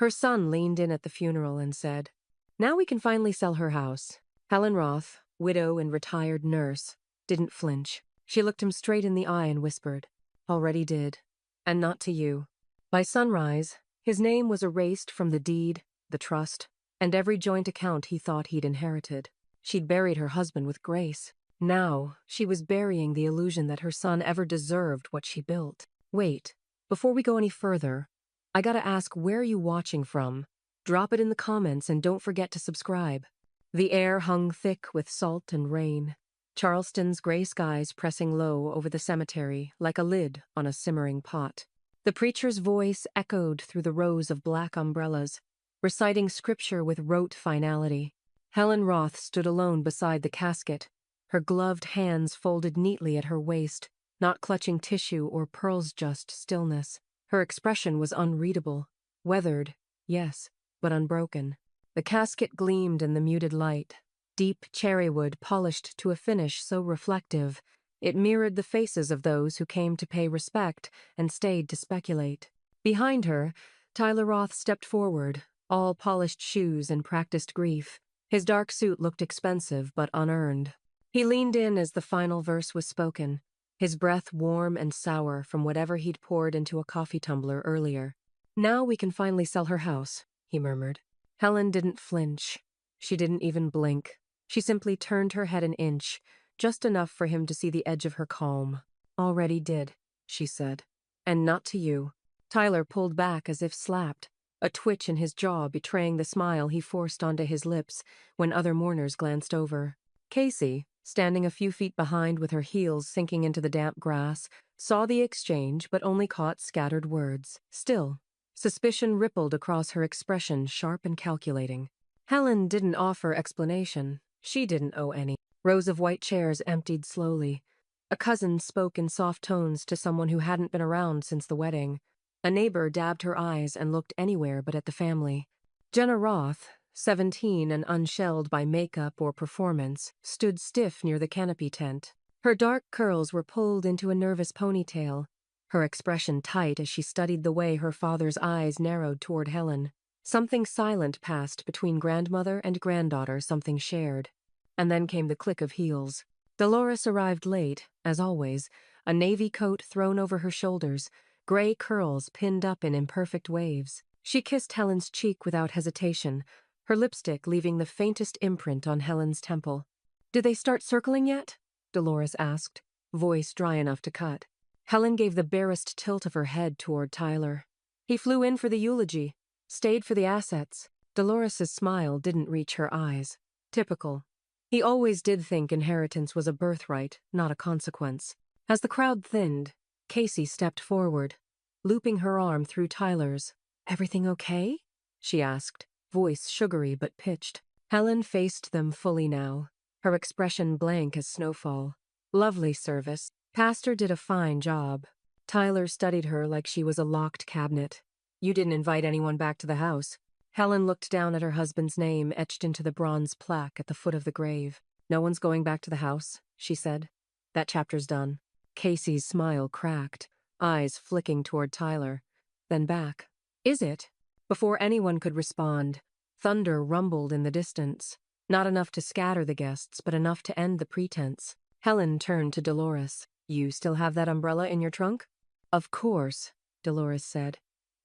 Her son leaned in at the funeral and said, "Now we can finally sell her house." Helen Roth, widow and retired nurse, didn't flinch. She looked him straight in the eye and whispered, "Already did. And not to you." By sunrise, his name was erased from the deed, the trust, and every joint account he thought he'd inherited. She'd buried her husband with grace. Now, she was burying the illusion that her son ever deserved what she built. Wait, before we go any further, I gotta ask, where are you watching from? Drop it in the comments and don't forget to subscribe. The air hung thick with salt and rain. Charleston's gray skies pressing low over the cemetery like a lid on a simmering pot. The preacher's voice echoed through the rows of black umbrellas, reciting scripture with rote finality. Helen Roth stood alone beside the casket, her gloved hands folded neatly at her waist, not clutching tissue or pearls, just stillness. Her expression was unreadable. Weathered, yes, but unbroken. The casket gleamed in the muted light, deep cherrywood polished to a finish so reflective, it mirrored the faces of those who came to pay respect and stayed to speculate. Behind her, Tyler Roth stepped forward, all polished shoes and practiced grief. His dark suit looked expensive but unearned. He leaned in as the final verse was spoken, his breath warm and sour from whatever he'd poured into a coffee tumbler earlier. "Now we can finally sell her house," he murmured. Helen didn't flinch. She didn't even blink. She simply turned her head an inch, just enough for him to see the edge of her calm. "Already did," she said. "And not to you." Tyler pulled back as if slapped, a twitch in his jaw betraying the smile he forced onto his lips when other mourners glanced over. Casey, standing a few feet behind with her heels sinking into the damp grass, saw the exchange but only caught scattered words. Still, suspicion rippled across her expression, sharp and calculating. Helen didn't offer explanation. She didn't owe any. Rows of white chairs emptied slowly. A cousin spoke in soft tones to someone who hadn't been around since the wedding. A neighbor dabbed her eyes and looked anywhere but at the family. Jenna Roth, 17 and unshelled by makeup or performance, stood stiff near the canopy tent. Her dark curls were pulled into a nervous ponytail, her expression tight as she studied the way her father's eyes narrowed toward Helen. Something silent passed between grandmother and granddaughter, something shared. And then came the click of heels. Dolores arrived late, as always, a navy coat thrown over her shoulders, gray curls pinned up in imperfect waves. She kissed Helen's cheek without hesitation, her lipstick leaving the faintest imprint on Helen's temple. "Did they start circling yet?" Dolores asked, voice dry enough to cut. Helen gave the barest tilt of her head toward Tyler. "He flew in for the eulogy, stayed for the assets." Dolores's smile didn't reach her eyes. Typical. He always did think inheritance was a birthright, not a consequence. As the crowd thinned, Casey stepped forward, looping her arm through Tyler's. "Everything okay?" she asked, voice sugary but pitched. Helen faced them fully now, her expression blank as snowfall. "Lovely service. Pastor did a fine job." Tyler studied her like she was a locked cabinet. "You didn't invite anyone back to the house." Helen looked down at her husband's name etched into the bronze plaque at the foot of the grave. "No one's going back to the house," she said. "That chapter's done." Casey's smile cracked, eyes flicking toward Tyler, then back. "Is it?" Before anyone could respond, thunder rumbled in the distance. Not enough to scatter the guests, but enough to end the pretense. Helen turned to Dolores. "You still have that umbrella in your trunk?" "Of course," Dolores said.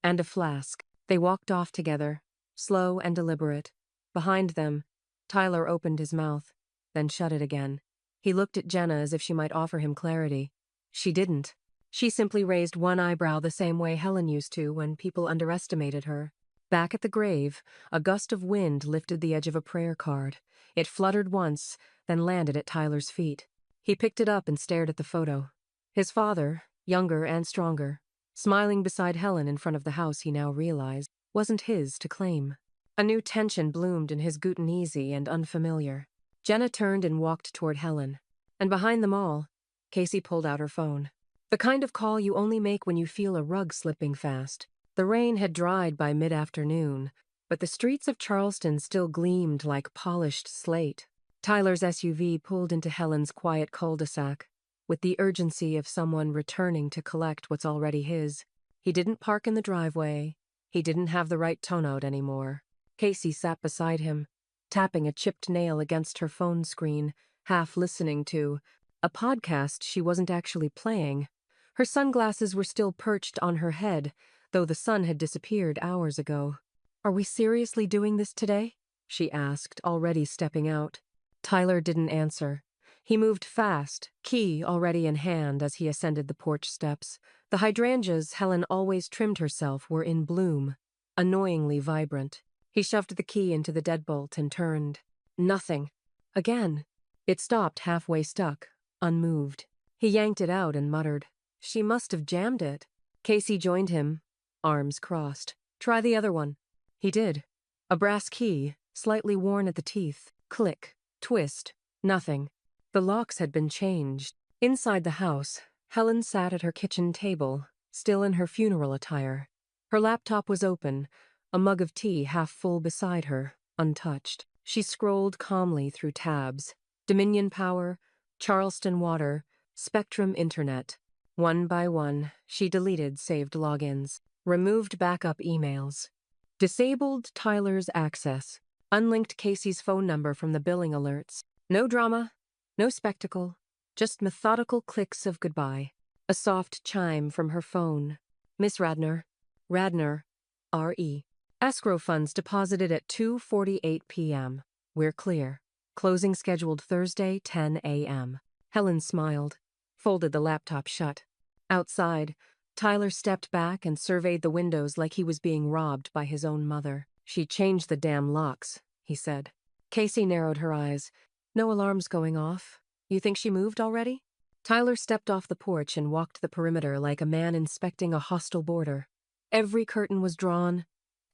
"And a flask." They walked off together, slow and deliberate. Behind them, Tyler opened his mouth, then shut it again. He looked at Jenna as if she might offer him clarity. She didn't. She simply raised one eyebrow the same way Helen used to when people underestimated her. Back at the grave, a gust of wind lifted the edge of a prayer card. It fluttered once, then landed at Tyler's feet. He picked it up and stared at the photo. His father, younger and stronger, smiling beside Helen in front of the house he now realized wasn't his to claim. A new tension bloomed in his Gutanese and unfamiliar. Jenna turned and walked toward Helen. And behind them all, Casey pulled out her phone. The kind of call you only make when you feel a rug slipping fast. The rain had dried by mid-afternoon, but the streets of Charleston still gleamed like polished slate. Tyler's SUV pulled into Helen's quiet cul-de-sac, with the urgency of someone returning to collect what's already his. He didn't park in the driveway, He didn't have the right tone out anymore. Casey sat beside him, tapping a chipped nail against her phone screen, half listening to a podcast she wasn't actually playing. Her sunglasses were still perched on her head, though the sun had disappeared hours ago. "Are we seriously doing this today?" she asked, already stepping out. Tyler didn't answer. He moved fast, key already in hand as he ascended the porch steps. The hydrangeas Helen always trimmed herself were in bloom, annoyingly vibrant. He shoved the key into the deadbolt and turned. Nothing. Again. It stopped halfway stuck, unmoved. He yanked it out and muttered, "She must have jammed it." Casey joined him, arms crossed. "Try the other one." He did. A brass key, slightly worn at the teeth. Click. Twist. Nothing. The locks had been changed. Inside the house, Helen sat at her kitchen table, still in her funeral attire. Her laptop was open, a mug of tea half full beside her, untouched. She scrolled calmly through tabs. Dominion Power, Charleston Water, Spectrum Internet. One by one, she deleted saved logins, removed backup emails, disabled Tyler's access, unlinked Casey's phone number from the billing alerts. No drama, no spectacle, just methodical clicks of goodbye. A soft chime from her phone. "Miss Radner. Radner. R.E. Escrow funds deposited at 2:48 p.m. We're clear. Closing scheduled Thursday, 10 a.m. Helen smiled, folded the laptop shut. Outside, Tyler stepped back and surveyed the windows like he was being robbed by his own mother. "She changed the damn locks," he said. Casey narrowed her eyes. "No alarms going off. You think she moved already?" Tyler stepped off the porch and walked the perimeter like a man inspecting a hostile border. Every curtain was drawn,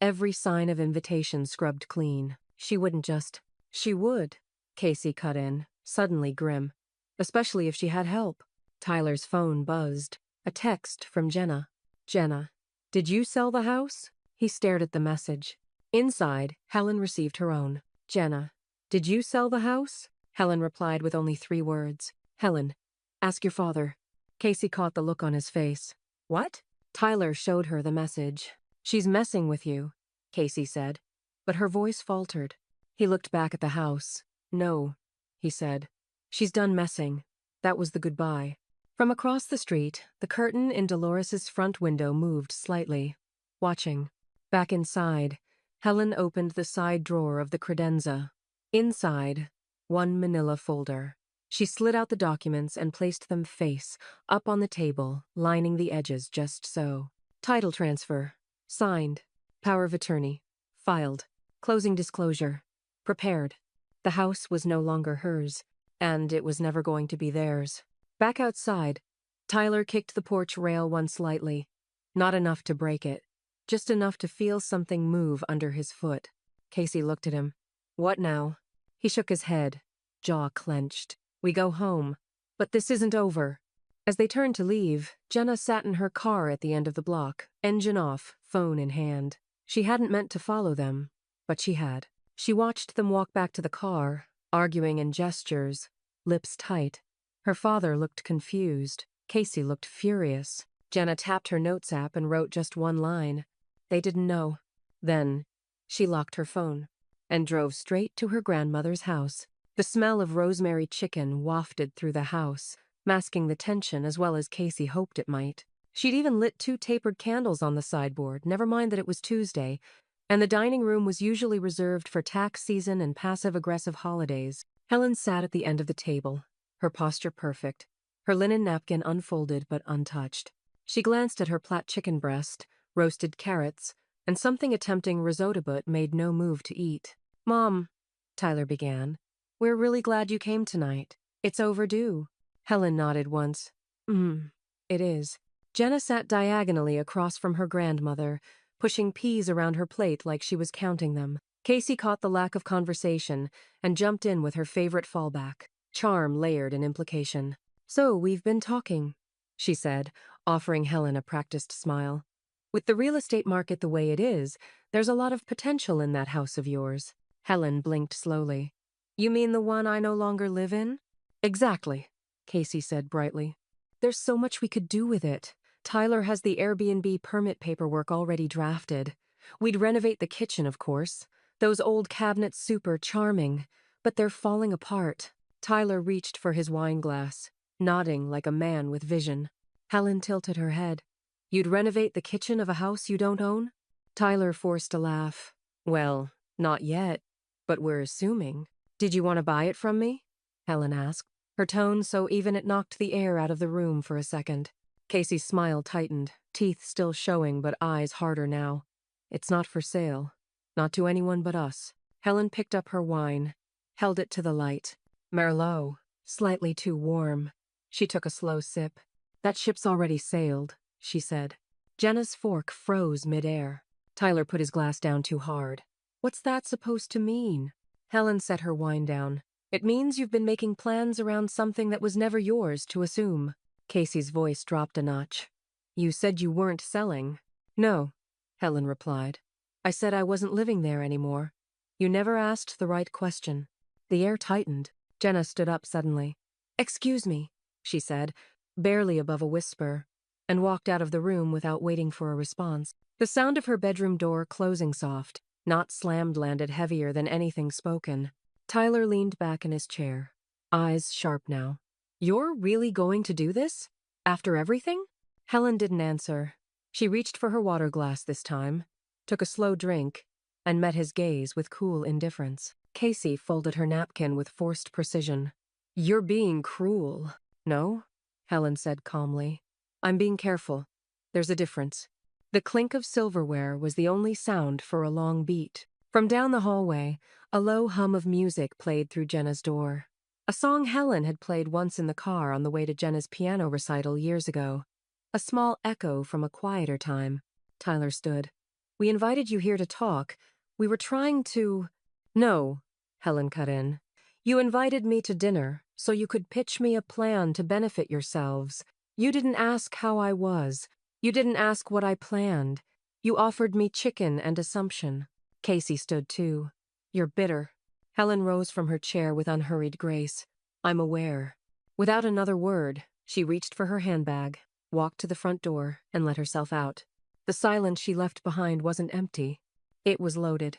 every sign of invitation scrubbed clean. She wouldn't just... She would, Casey cut in, suddenly grim. Especially if she had help. Tyler's phone buzzed. A text from Jenna. "Jenna, did you sell the house?" He stared at the message. Inside, Helen received her own. "Jenna, did you sell the house?" Helen replied with only 3 words. "Helen, ask your father." Casey caught the look on his face. "What?" Tyler showed her the message. "She's messing with you," Casey said, but her voice faltered. He looked back at the house. "No," he said. "She's done messing." That was the goodbye. From across the street, the curtain in Dolores's front window moved slightly, watching. Back inside, Helen opened the side drawer of the credenza. Inside, one manila folder. She slid out the documents and placed them face up on the table, lining the edges just so. Title transfer. Signed. Power of attorney. Filed. Closing disclosure. Prepared. The house was no longer hers, and it was never going to be theirs. Back outside, Tyler kicked the porch rail once lightly. Not enough to break it. Just enough to feel something move under his foot. Casey looked at him. "What now?" He shook his head, jaw clenched. "We go home. But this isn't over." As they turned to leave, Jenna sat in her car at the end of the block, engine off, phone in hand. She hadn't meant to follow them, but she had. She watched them walk back to the car, arguing in gestures, lips tight. Her father looked confused. Casey looked furious. Jenna tapped her notes app and wrote just one line. They didn't know. Then, she locked her phone and drove straight to her grandmother's house. The smell of rosemary chicken wafted through the house, masking the tension as well as Casey hoped it might. She'd even lit 2 tapered candles on the sideboard, never mind that it was Tuesday, and the dining room was usually reserved for tax season and passive-aggressive holidays. Helen sat at the end of the table, her posture perfect, her linen napkin unfolded but untouched. She glanced at her plat chicken breast, roasted carrots, and something attempting risotto but made no move to eat. "Mom," Tyler began, "we're really glad you came tonight. It's overdue." Helen nodded once. It is." Jenna sat diagonally across from her grandmother, pushing peas around her plate like she was counting them. Casey caught the lack of conversation and jumped in with her favorite fallback, charm layered in implication. "So, we've been talking," she said, offering Helen a practiced smile. "With the real estate market the way it is, there's a lot of potential in that house of yours." Helen blinked slowly. "You mean the one I no longer live in?" "Exactly," Casey said brightly. "There's so much we could do with it. Tyler has the Airbnb permit paperwork already drafted. We'd renovate the kitchen, of course. Those old cabinets super charming, but they're falling apart. Tyler reached for his wine glass, nodding like a man with vision. Helen tilted her head. You'd renovate the kitchen of a house you don't own? Tyler forced a laugh. Well, not yet, but we're assuming. Did you want to buy it from me? Helen asked, her tone so even it knocked the air out of the room for a second. Casey's smile tightened, teeth still showing but eyes harder now. It's not for sale. Not to anyone but us. Helen picked up her wine, held it to the light. Merlot, slightly too warm. She took a slow sip. That ship's already sailed, she said. Jenna's fork froze midair. Tyler put his glass down too hard. What's that supposed to mean? Helen set her wine down. It means you've been making plans around something that was never yours to assume. Casey's voice dropped a notch. You said you weren't selling. No, Helen replied. I said I wasn't living there anymore. You never asked the right question. The air tightened. Jenna stood up suddenly. Excuse me, she said, barely above a whisper, and walked out of the room without waiting for a response. The sound of her bedroom door closing soft, not slammed, landed heavier than anything spoken. Tyler leaned back in his chair, eyes sharp now. You're really going to do this? After everything? Helen didn't answer. She reached for her water glass this time, took a slow drink, and met his gaze with cool indifference. Casey folded her napkin with forced precision. You're being cruel. No? Helen said calmly. I'm being careful. There's a difference. The clink of silverware was the only sound for a long beat. From down the hallway, a low hum of music played through Jenna's door. A song Helen had played once in the car on the way to Jenna's piano recital years ago. A small echo from a quieter time. Tyler stood. We invited you here to talk. We were trying to... No, Helen cut in. You invited me to dinner so you could pitch me a plan to benefit yourselves. You didn't ask how I was. You didn't ask what I planned. You offered me chicken and assumption. Casey stood too. You're bitter. Helen rose from her chair with unhurried grace. I'm aware. Without another word, she reached for her handbag, walked to the front door, and let herself out. The silence she left behind wasn't empty. It was loaded.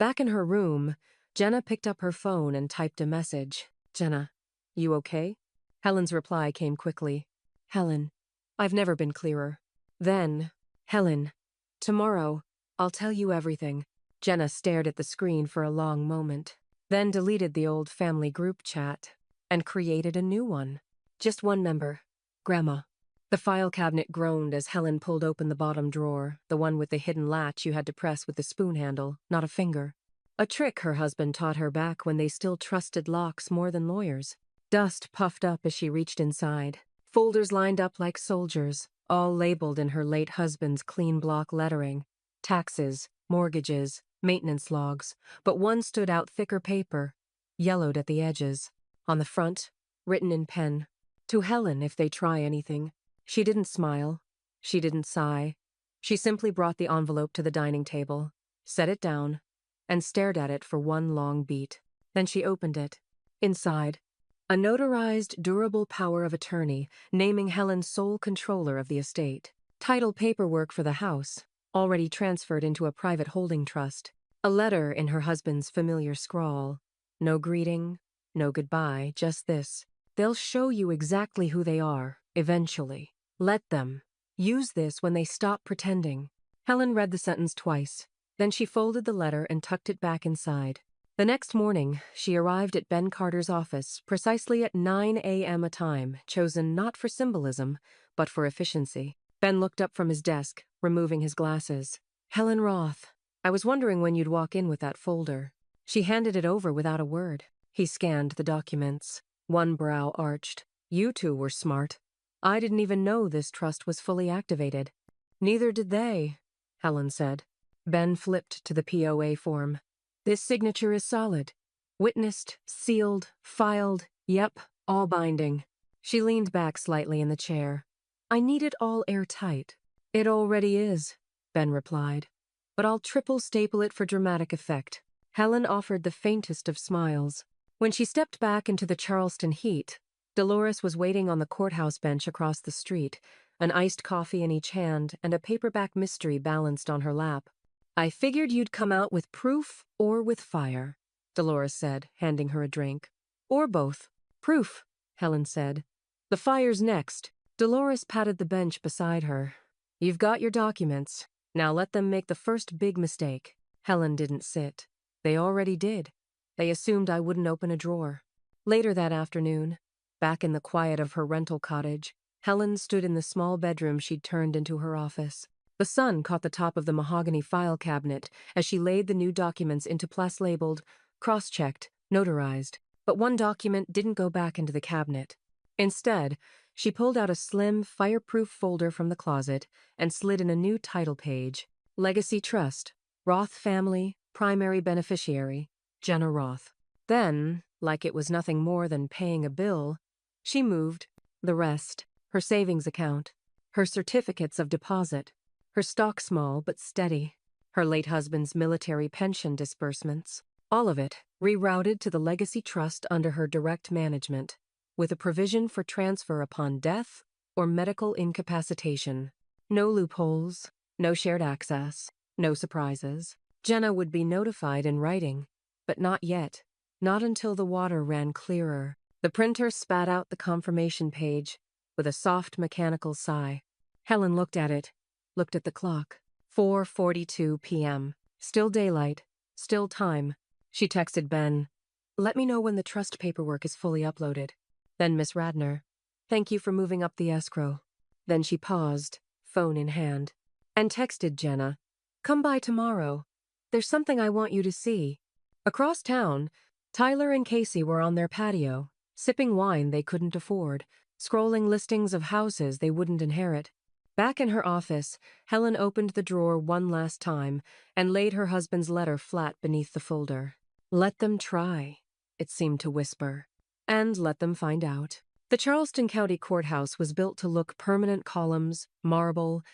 Back in her room, Jenna picked up her phone and typed a message. Jenna, you okay? Helen's reply came quickly. Helen, I've never been clearer. Then, Helen, tomorrow, I'll tell you everything. Jenna stared at the screen for a long moment, then deleted the old family group chat and created a new one. Just one member, Grandma. The file cabinet groaned as Helen pulled open the bottom drawer, the one with the hidden latch you had to press with the spoon handle, not a finger. A trick her husband taught her back when they still trusted locks more than lawyers. Dust puffed up as she reached inside. Folders lined up like soldiers, all labeled in her late husband's clean block lettering. Taxes, mortgages, maintenance logs, but one stood out thicker paper, yellowed at the edges. On the front, written in pen, to Helen if they try anything. She didn't smile. She didn't sigh. She simply brought the envelope to the dining table, set it down, and stared at it for one long beat. Then she opened it. Inside, a notarized, durable power of attorney naming Helen sole controller of the estate. Title paperwork for the house, already transferred into a private holding trust. A letter in her husband's familiar scrawl. No greeting, no goodbye, just this. They'll show you exactly who they are, eventually. Let them. Use this when they stop pretending. Helen read the sentence twice. Then she folded the letter and tucked it back inside. The next morning, she arrived at Ben Carter's office precisely at 9 a.m. a time, chosen not for symbolism, but for efficiency. Ben looked up from his desk, removing his glasses. Helen Roth, I was wondering when you'd walk in with that folder. She handed it over without a word. He scanned the documents. One brow arched. You two were smart. I didn't even know this trust was fully activated. Neither did they, Helen said. Ben flipped to the POA form. This signature is solid. Witnessed, sealed, filed, yep, all binding. She leaned back slightly in the chair. I need it all airtight. It already is, Ben replied. But I'll triple staple it for dramatic effect. Helen offered the faintest of smiles. When she stepped back into the Charleston heat, Dolores was waiting on the courthouse bench across the street, an iced coffee in each hand and a paperback mystery balanced on her lap. I figured you'd come out with proof or with fire, Dolores said, handing her a drink. Or both. Proof, Helen said. The fire's next. Dolores patted the bench beside her. You've got your documents. Now let them make the first big mistake. Helen didn't sit. They already did. They assumed I wouldn't open a drawer. Later that afternoon, back in the quiet of her rental cottage, Helen stood in the small bedroom she'd turned into her office. The sun caught the top of the mahogany file cabinet as she laid the new documents into place labeled, cross-checked, notarized. But one document didn't go back into the cabinet. Instead, she pulled out a slim, fireproof folder from the closet and slid in a new title page. Legacy Trust, Roth Family, Primary Beneficiary, Jenna Roth. Then, like it was nothing more than paying a bill, she moved the rest, her savings account, her certificates of deposit, her stock small but steady, her late husband's military pension disbursements, all of it rerouted to the Legacy Trust under her direct management, with a provision for transfer upon death or medical incapacitation. No loopholes, no shared access, no surprises. Jenna would be notified in writing, but not yet. Not until the water ran clearer. The printer spat out the confirmation page with a soft mechanical sigh. Helen looked at it, looked at the clock. 4:42 p.m. Still daylight, still time. She texted Ben, "Let me know when the trust paperwork is fully uploaded." Then Miss Radner, "Thank you for moving up the escrow." Then she paused, phone in hand, and texted Jenna, "Come by tomorrow. There's something I want you to see." Across town, Tyler and Casey were on their patio, sipping wine they couldn't afford, scrolling listings of houses they wouldn't inherit. Back in her office, Helen opened the drawer one last time and laid her husband's letter flat beneath the folder. Let them try, it seemed to whisper, and let them find out. The Charleston County Courthouse was built to look permanent columns, marble,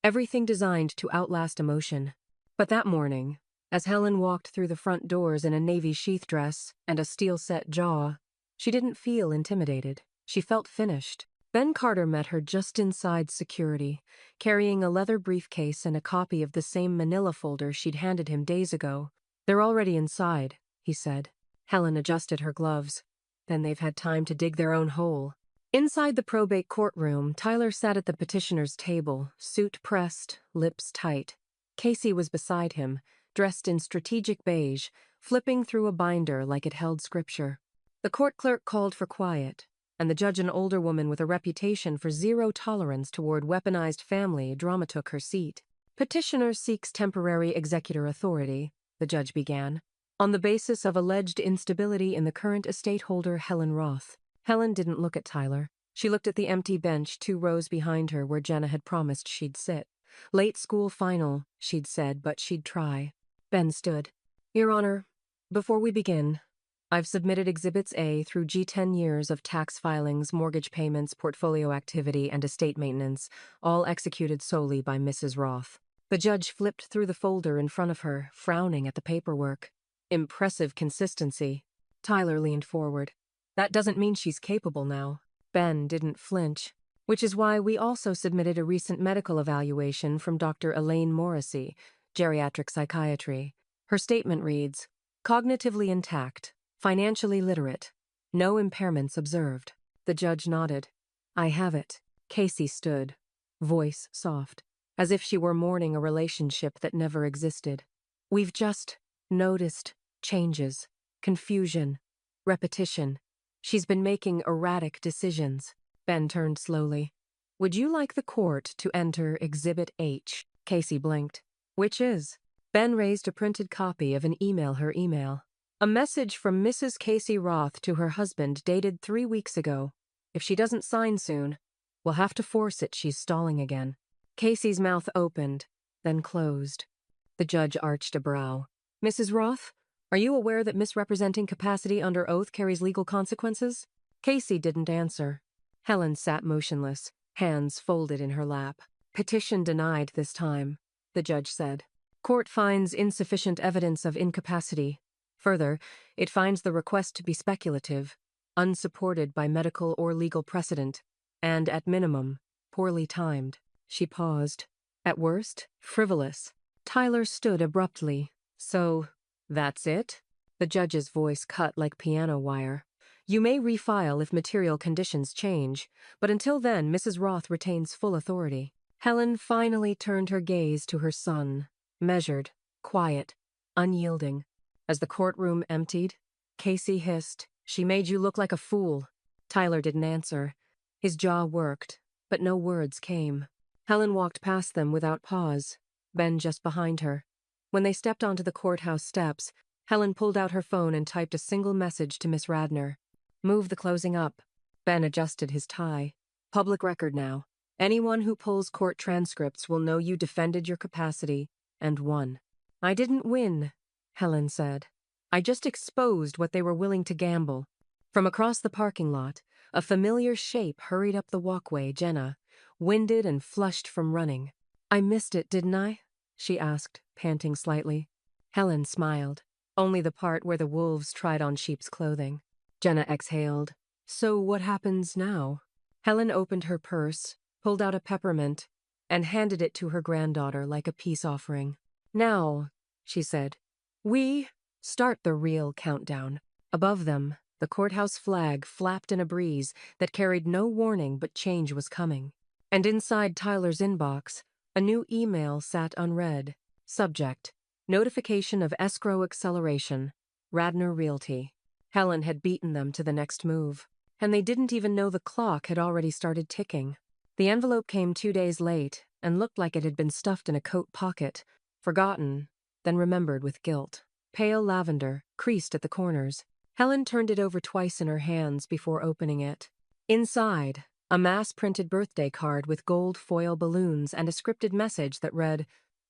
everything designed to outlast emotion. But that morning, as Helen walked through the front doors in a navy sheath dress and a steel-set jaw, she didn't feel intimidated. She felt finished. Ben Carter met her just inside security, carrying a leather briefcase and a copy of the same manila folder she'd handed him days ago. "They're already inside," he said. Helen adjusted her gloves. Then they've had time to dig their own hole. Inside the probate courtroom, Tyler sat at the petitioner's table, suit pressed, lips tight. Casey was beside him, dressed in strategic beige, flipping through a binder like it held scripture. The court clerk called for quiet, and the judge, an older woman with a reputation for zero tolerance toward weaponized family, drama took her seat. "Petitioner seeks temporary executor authority," the judge began, "on the basis of alleged instability in the current estate holder, Helen Roth." Helen didn't look at Tyler. She looked at the empty bench 2 rows behind her where Jenna had promised she'd sit. Late school final, she'd said, but she'd try. Ben stood. "Your Honor, before we begin, I've submitted Exhibits A through G 10 years of tax filings, mortgage payments, portfolio activity, and estate maintenance, all executed solely by Mrs. Roth." The judge flipped through the folder in front of her, frowning at the paperwork. Impressive consistency. Tyler leaned forward. "That doesn't mean she's capable now." Ben didn't flinch. "Which is why we also submitted a recent medical evaluation from Dr. Elaine Morrissey, geriatric psychiatry. Her statement reads, cognitively intact, financially literate, no impairments observed." The judge nodded. "I have it." Casey stood, voice soft, as if she were mourning a relationship that never existed. "We've just noticed changes, confusion, repetition. She's been making erratic decisions." Ben turned slowly. "Would you like the court to enter Exhibit H?" Casey blinked. "Which is?" Ben raised a printed copy of an her email. "A message from Mrs. Casey Roth to her husband dated 3 weeks ago. If she doesn't sign soon, we'll have to force it. She's stalling again." Casey's mouth opened, then closed. The judge arched a brow. "Mrs. Roth, are you aware that misrepresenting capacity under oath carries legal consequences?" Casey didn't answer. Helen sat motionless, hands folded in her lap. "Petition denied this time," the judge said. "Court finds insufficient evidence of incapacity. Further, it finds the request to be speculative, unsupported by medical or legal precedent, and, at minimum, poorly timed." She paused. "At worst, frivolous." Tyler stood abruptly. So, that's it? The judge's voice cut like piano wire. You may refile if material conditions change, but until then, Mrs. Roth retains full authority. Helen finally turned her gaze to her son, measured, quiet, unyielding. As the courtroom emptied, Casey hissed, "She made you look like a fool." Tyler didn't answer. His jaw worked, but no words came. Helen walked past them without pause, Ben just behind her. When they stepped onto the courthouse steps, Helen pulled out her phone and typed a single message to Miss Radner. "Move the closing up." Ben adjusted his tie. "Public record now. Anyone who pulls court transcripts will know you defended your capacity and won." "I didn't win," Helen said. "I just exposed what they were willing to gamble." From across the parking lot, a familiar shape hurried up the walkway, Jenna, winded and flushed from running. "I missed it, didn't I?" she asked, panting slightly. Helen smiled. "Only the part where the wolves tried on sheep's clothing." Jenna exhaled. "So what happens now?" Helen opened her purse, pulled out a peppermint, and handed it to her granddaughter like a peace offering. "Now," she said, "we start the real countdown." Above them, the courthouse flag flapped in a breeze that carried no warning but change was coming. And inside Tyler's inbox, a new email sat unread. Subject: Notification of escrow acceleration. Radner Realty. Helen had beaten them to the next move, and they didn't even know the clock had already started ticking. The envelope came 2 days late and looked like it had been stuffed in a coat pocket, forgotten, then remembered with guilt. Pale lavender, creased at the corners. Helen turned it over twice in her hands before opening it. Inside, a mass-printed birthday card with gold foil balloons and a scripted message that read,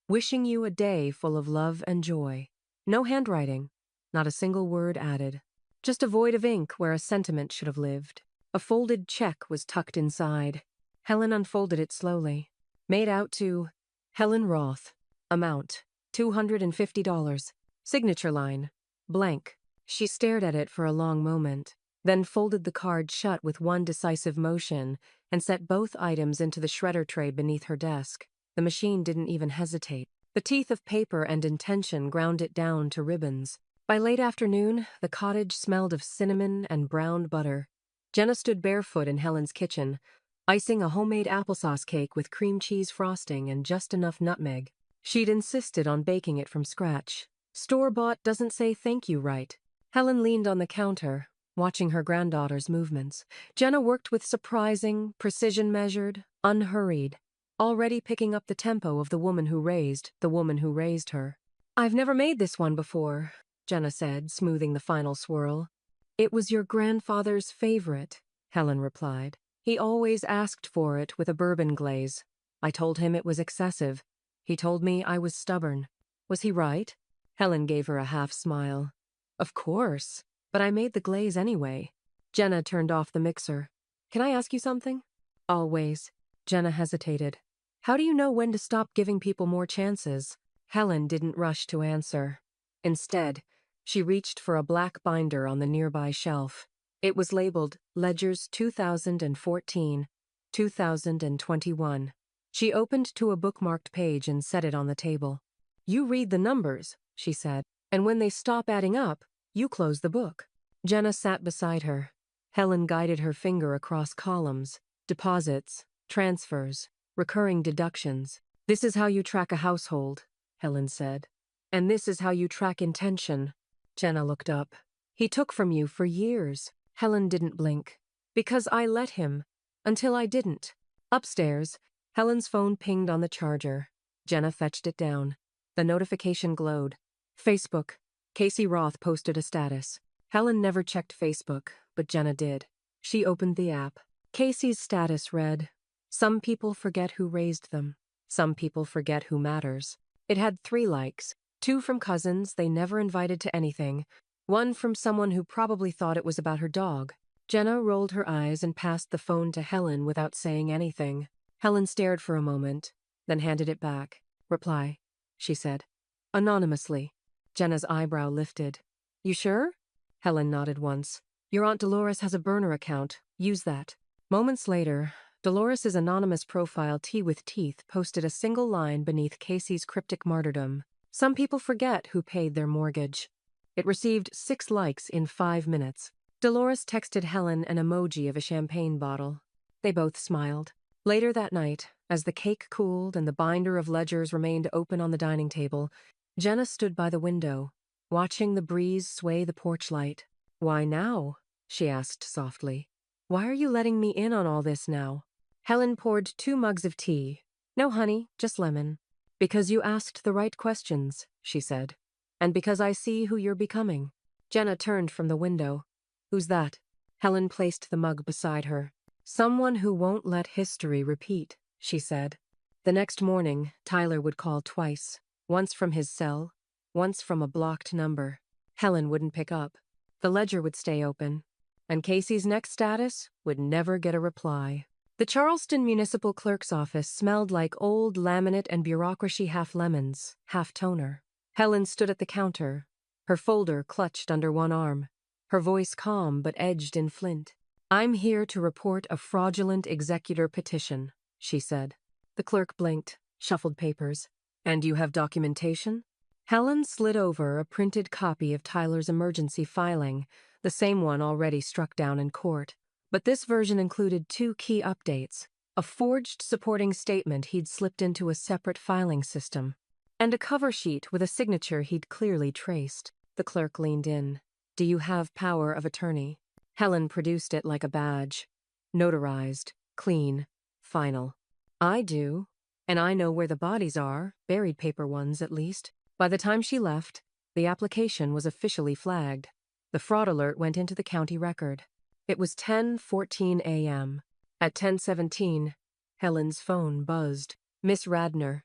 "Wishing you a day full of love and joy." No handwriting, not a single word added. Just a void of ink where a sentiment should have lived. A folded check was tucked inside. Helen unfolded it slowly. Made out to Helen Roth. Amount: $250. Signature line: blank. She stared at it for a long moment, then folded the card shut with one decisive motion and set both items into the shredder tray beneath her desk. The machine didn't even hesitate. The teeth of paper and intention ground it down to ribbons. By late afternoon, the cottage smelled of cinnamon and browned butter. Jenna stood barefoot in Helen's kitchen, icing a homemade applesauce cake with cream cheese frosting and just enough nutmeg. She'd insisted on baking it from scratch. Store-bought doesn't say thank you right. Helen leaned on the counter, watching her granddaughter's movements. Jenna worked with surprising, precision-measured, unhurried, already picking up the tempo of the woman who raised her. "I've never made this one before," Jenna said, smoothing the final swirl. "It was your grandfather's favorite," Helen replied. "He always asked for it with a bourbon glaze. I told him it was excessive. He told me I was stubborn. Was he right?" Helen gave her a half-smile. "Of course, but I made the glaze anyway." Jenna turned off the mixer. "Can I ask you something?" "Always." Jenna hesitated. "How do you know when to stop giving people more chances?" Helen didn't rush to answer. Instead, she reached for a black binder on the nearby shelf. It was labeled Ledgers 2014, 2021. She opened to a bookmarked page and set it on the table. "You read the numbers," she said, "and when they stop adding up, you close the book." Jenna sat beside her. Helen guided her finger across columns, deposits, transfers, recurring deductions. "This is how you track a household," Helen said. "And this is how you track intention." Jenna looked up. "He took from you for years." Helen didn't blink. "Because I let him. Until I didn't." Upstairs, Helen's phone pinged on the charger. Jenna fetched it down. The notification glowed. Facebook. Casey Roth posted a status. Helen never checked Facebook, but Jenna did. She opened the app. Casey's status read, "Some people forget who raised them. Some people forget who matters." It had 3 likes, 2 from cousins they never invited to anything, 1 from someone who probably thought it was about her dog. Jenna rolled her eyes and passed the phone to Helen without saying anything. Helen stared for a moment, then handed it back. "Reply," she said. "Anonymously." Jenna's eyebrow lifted. "You sure?" Helen nodded once. "Your Aunt Dolores has a burner account. Use that." Moments later, Dolores's anonymous profile Tea with Teeth posted a single line beneath Casey's cryptic martyrdom. Some people forget who paid their mortgage. It received 6 likes in 5 minutes. Dolores texted Helen an emoji of a champagne bottle. They both smiled. Later that night, as the cake cooled and the binder of ledgers remained open on the dining table, Jenna stood by the window, watching the breeze sway the porch light. "Why now?" she asked softly. "Why are you letting me in on all this now?" Helen poured 2 mugs of tea. "No honey, just lemon." "Because you asked the right questions," she said. "And because I see who you're becoming." Jenna turned from the window. "Who's that?" Helen placed the mug beside her. "Someone who won't let history repeat," she said. The next morning, Tyler would call twice, once from his cell, once from a blocked number. Helen wouldn't pick up. The ledger would stay open, and Casey's next status would never get a reply. The Charleston Municipal Clerk's office smelled like old laminate and bureaucracy, half lemons, half toner. Helen stood at the counter, her folder clutched under one arm, her voice calm but edged in flint. "I'm here to report a fraudulent executor petition," she said. The clerk blinked, shuffled papers. "And you have documentation?" Helen slid over a printed copy of Tyler's emergency filing, the same one already struck down in court. But this version included 2 key updates: a forged supporting statement he'd slipped into a separate filing system, and a cover sheet with a signature he'd clearly traced. The clerk leaned in. "Do you have power of attorney?" Helen produced it like a badge. Notarized, clean, final. "I do. And I know where the bodies are, buried paper ones at least." By the time she left, the application was officially flagged. The fraud alert went into the county record. It was 10:14 a.m. At 10:17, Helen's phone buzzed. "Miss Radner."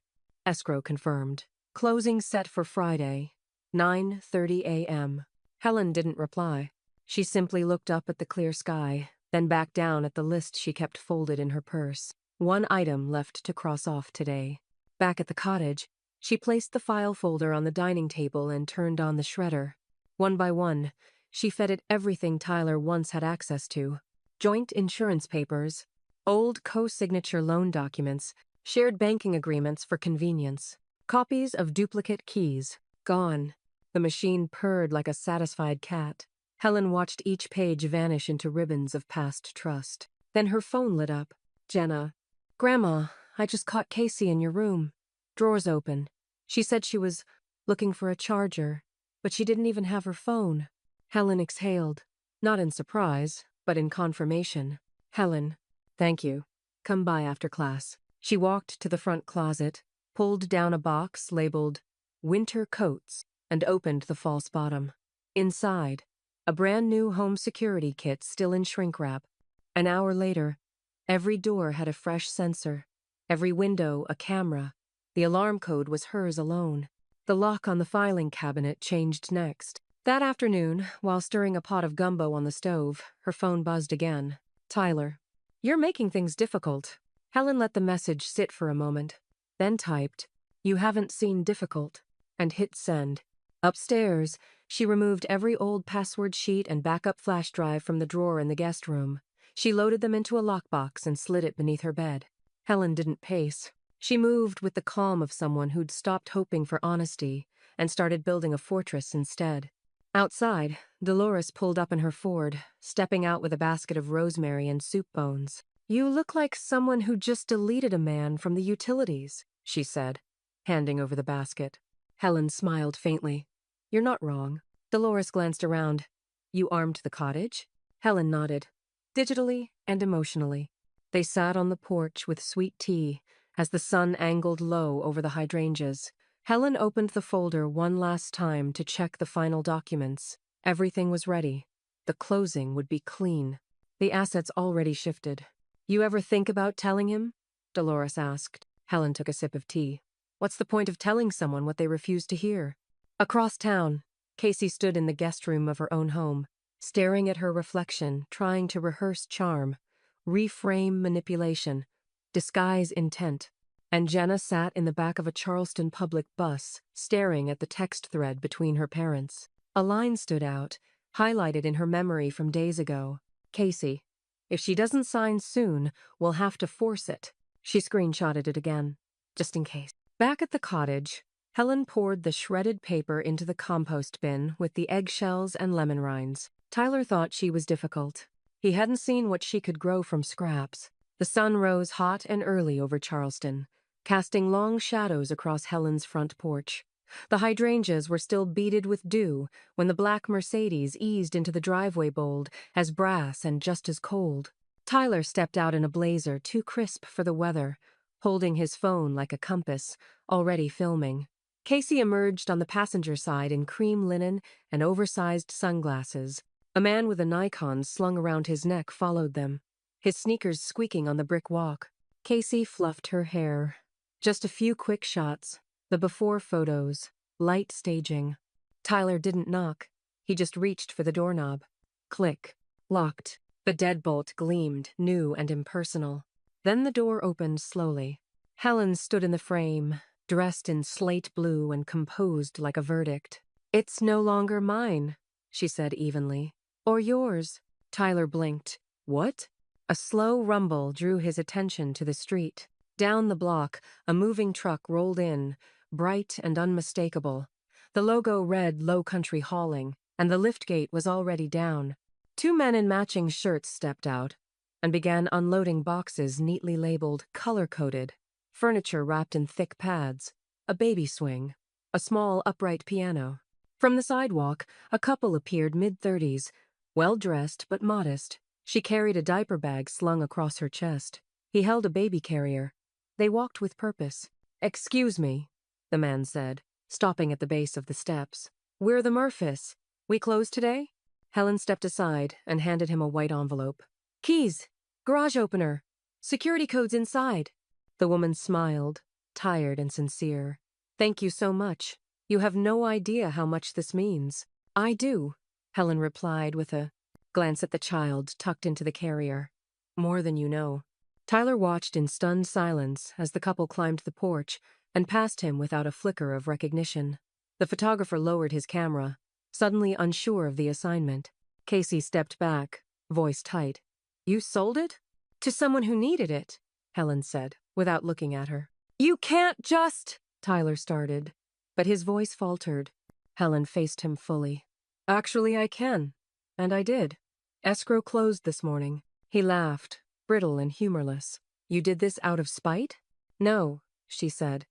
Escrow confirmed. "Closing set for Friday, 9:30 a.m. Helen didn't reply. She simply looked up at the clear sky, then back down at the list she kept folded in her purse. 1 item left to cross off today. Back at the cottage, she placed the file folder on the dining table and turned on the shredder. One by one, she fed it everything Tyler once had access to: joint insurance papers, old co-signature loan documents, shared banking agreements for convenience, copies of duplicate keys. Gone. The machine purred like a satisfied cat. Helen watched each page vanish into ribbons of past trust. Then her phone lit up. "Jenna." "Grandma, I just caught Casey in your room. Drawers open. She said she was looking for a charger, but she didn't even have her phone." Helen exhaled, not in surprise, but in confirmation. "Helen, thank you. Come by after class." She walked to the front closet, pulled down a box labeled "Winter Coats," and opened the false bottom. Inside, a brand new home security kit still in shrink wrap. An hour later, every door had a fresh sensor, every window a camera. The alarm code was hers alone. The lock on the filing cabinet changed next. That afternoon, while stirring a pot of gumbo on the stove, her phone buzzed again. "Tyler, you're making things difficult." Helen let the message sit for a moment, then typed, "You haven't seen difficult," and hit send. Upstairs, she removed every old password sheet and backup flash drive from the drawer in the guest room. She loaded them into a lockbox and slid it beneath her bed. Helen didn't pace. She moved with the calm of someone who'd stopped hoping for honesty and started building a fortress instead. Outside, Dolores pulled up in her Ford, stepping out with a basket of rosemary and soup bones. "You look like someone who just deleted a man from the utilities," she said, handing over the basket. Helen smiled faintly. "You're not wrong." Dolores glanced around. "You armed the cottage?" Helen nodded, digitally and emotionally. They sat on the porch with sweet tea as the sun angled low over the hydrangeas. Helen opened the folder one last time to check the final documents. Everything was ready. The closing would be clean. The assets already shifted. "You ever think about telling him?" Dolores asked. Helen took a sip of tea. "What's the point of telling someone what they refuse to hear?" Across town, Casey stood in the guest room of her own home, staring at her reflection, trying to rehearse charm, reframe manipulation, disguise intent. And Jenna sat in the back of a Charleston public bus, staring at the text thread between her parents. A line stood out, highlighted in her memory from days ago. "Casey, If she doesn't sign soon, we'll have to force it. She screenshotted it again, just in case. Back at the cottage, Helen poured the shredded paper into the compost bin with the eggshells and lemon rinds. Tyler thought she was difficult. He hadn't seen what she could grow from scraps. The sun rose hot and early over Charleston, casting long shadows across Helen's front porch. The hydrangeas were still beaded with dew when the black Mercedes eased into the driveway bold, as brass and just as cold. Tyler stepped out in a blazer too crisp for the weather, holding his phone like a compass, already filming. Casey emerged on the passenger side in cream linen and oversized sunglasses. A man with a Nikon slung around his neck followed them, his sneakers squeaking on the brick walk. Casey fluffed her hair. Just a few quick shots, the before photos, light staging. Tyler didn't knock. He just reached for the doorknob. Click. Locked. The deadbolt gleamed, new and impersonal. Then the door opened slowly. Helen stood in the frame, dressed in slate blue and composed like a verdict. "It's no longer mine," she said evenly. "Or yours." Tyler blinked. "What?" A slow rumble drew his attention to the street. Down the block, a moving truck rolled in, bright and unmistakable. The logo read Low Country Hauling, and the liftgate was already down. Two men in matching shirts stepped out and began unloading boxes neatly labeled color-coded, furniture wrapped in thick pads, a baby swing, a small upright piano. From the sidewalk, a couple appeared mid-30s, well-dressed but modest. She carried a diaper bag slung across her chest. He held a baby carrier. They walked with purpose. "Excuse me," the man said, stopping at the base of the steps. "We're the Murphys. We close today?" Helen stepped aside and handed him a white envelope. "Keys. Garage opener. Security codes inside." The woman smiled, tired and sincere. "Thank you so much. You have no idea how much this means." "I do," Helen replied with a glance at the child tucked into the carrier. "More than you know." Tyler watched in stunned silence as the couple climbed the porch and passed him without a flicker of recognition. The photographer lowered his camera, suddenly unsure of the assignment. Casey stepped back, voice tight. "You sold it?" "To someone who needed it," Helen said, without looking at her. "You can't just—" Tyler started, but his voice faltered. Helen faced him fully. "Actually, I can. And I did. Escrow closed this morning." He laughed, brittle and humorless. "You did this out of spite?" "No," she said.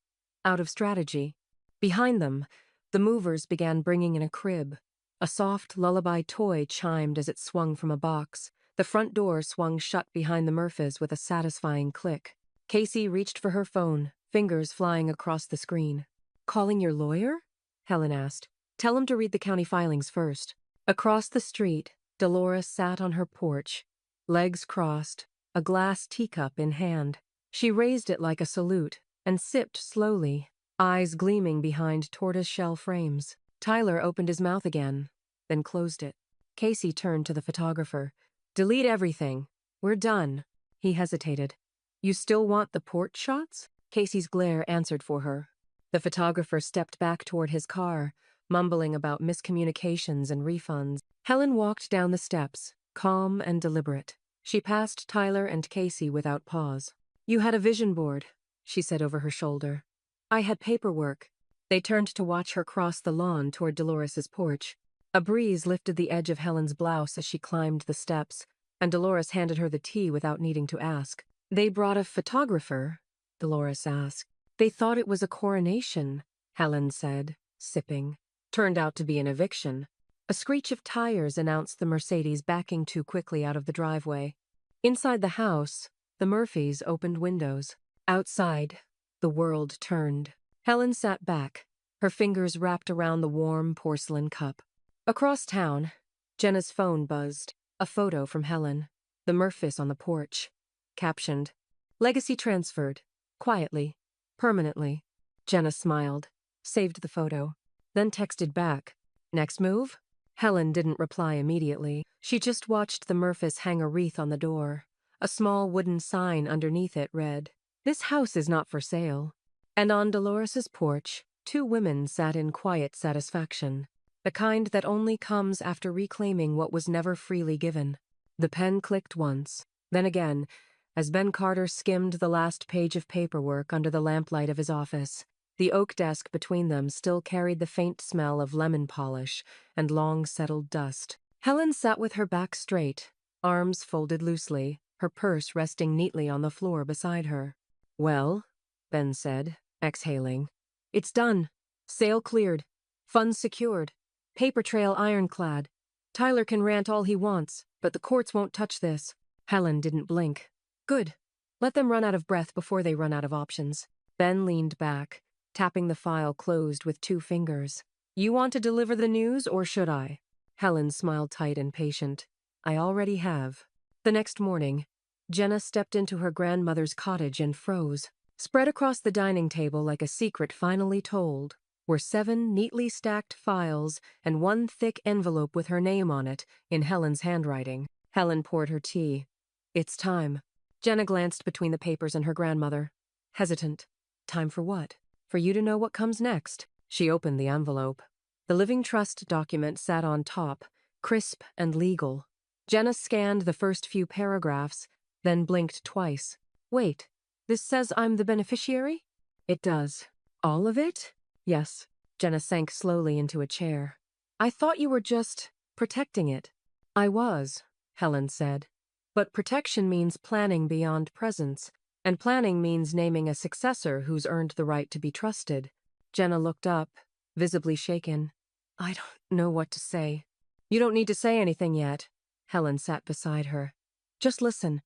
"Out of strategy." Behind them, the movers began bringing in a crib. A soft lullaby toy chimed as it swung from a box. The front door swung shut behind the Murphys with a satisfying click. Casey reached for her phone, fingers flying across the screen. "Calling your lawyer?" Helen asked. "Tell him to read the county filings first." Across the street, Dolores sat on her porch, legs crossed, a glass teacup in hand. She raised it like a salute and sipped slowly, eyes gleaming behind tortoise-shell frames. Tyler opened his mouth again, then closed it. Casey turned to the photographer. "Delete everything. We're done." He hesitated. "You still want the porch shots?" Casey's glare answered for her. The photographer stepped back toward his car, mumbling about miscommunications and refunds. Helen walked down the steps, calm and deliberate. She passed Tyler and Casey without pause. "You had a vision board," she said over her shoulder. "I had paperwork." They turned to watch her cross the lawn toward Dolores's porch. A breeze lifted the edge of Helen's blouse as she climbed the steps, and Dolores handed her the tea without needing to ask. "They brought a photographer?" Dolores asked. "They thought it was a coronation," Helen said, sipping. "Turned out to be an eviction." A screech of tires announced the Mercedes backing too quickly out of the driveway. Inside the house, the Murphys opened windows. Outside, the world turned. Helen sat back, her fingers wrapped around the warm porcelain cup. Across town, Jenna's phone buzzed. A photo from Helen. The Murphys on the porch. Captioned, "Legacy transferred. Quietly. Permanently." Jenna smiled, saved the photo, then texted back. "Next move?" Helen didn't reply immediately. She just watched the Murphys hang a wreath on the door. A small wooden sign underneath it read, "This house is not for sale." And on Dolores's porch, two women sat in quiet satisfaction, the kind that only comes after reclaiming what was never freely given. The pen clicked once, Then again, as Ben Carter skimmed the last page of paperwork under the lamplight of his office, the oak desk between them still carried the faint smell of lemon polish and long-settled dust. Helen sat with her back straight, arms folded loosely, her purse resting neatly on the floor beside her. "Well," Ben said, exhaling. "It's done. Sale cleared. Funds secured. Paper trail ironclad. Tyler can rant all he wants, but the courts won't touch this." Helen didn't blink. "Good. Let them run out of breath before they run out of options." Ben leaned back, tapping the file closed with 2 fingers. "You want to deliver the news, or should I?" Helen smiled tight and patient. "I already have." The next morning, Jenna stepped into her grandmother's cottage and froze. Spread across the dining table like a secret finally told were 7 neatly stacked files and 1 thick envelope with her name on it in Helen's handwriting. Helen poured her tea. "It's time." Jenna glanced between the papers and her grandmother. Hesitant. "Time for what?" "For you to know what comes next." She opened the envelope. The living trust document sat on top, crisp and legal. Jenna scanned the first few paragraphs, then blinked twice. "Wait, this says I'm the beneficiary?" "It does." "All of it?" "Yes." Jenna sank slowly into a chair. "I thought you were just protecting it." "I was," Helen said. "But protection means planning beyond presence, and planning means naming a successor who's earned the right to be trusted." Jenna looked up, visibly shaken. "I don't know what to say." "You don't need to say anything yet." Helen sat beside her. "Just listen.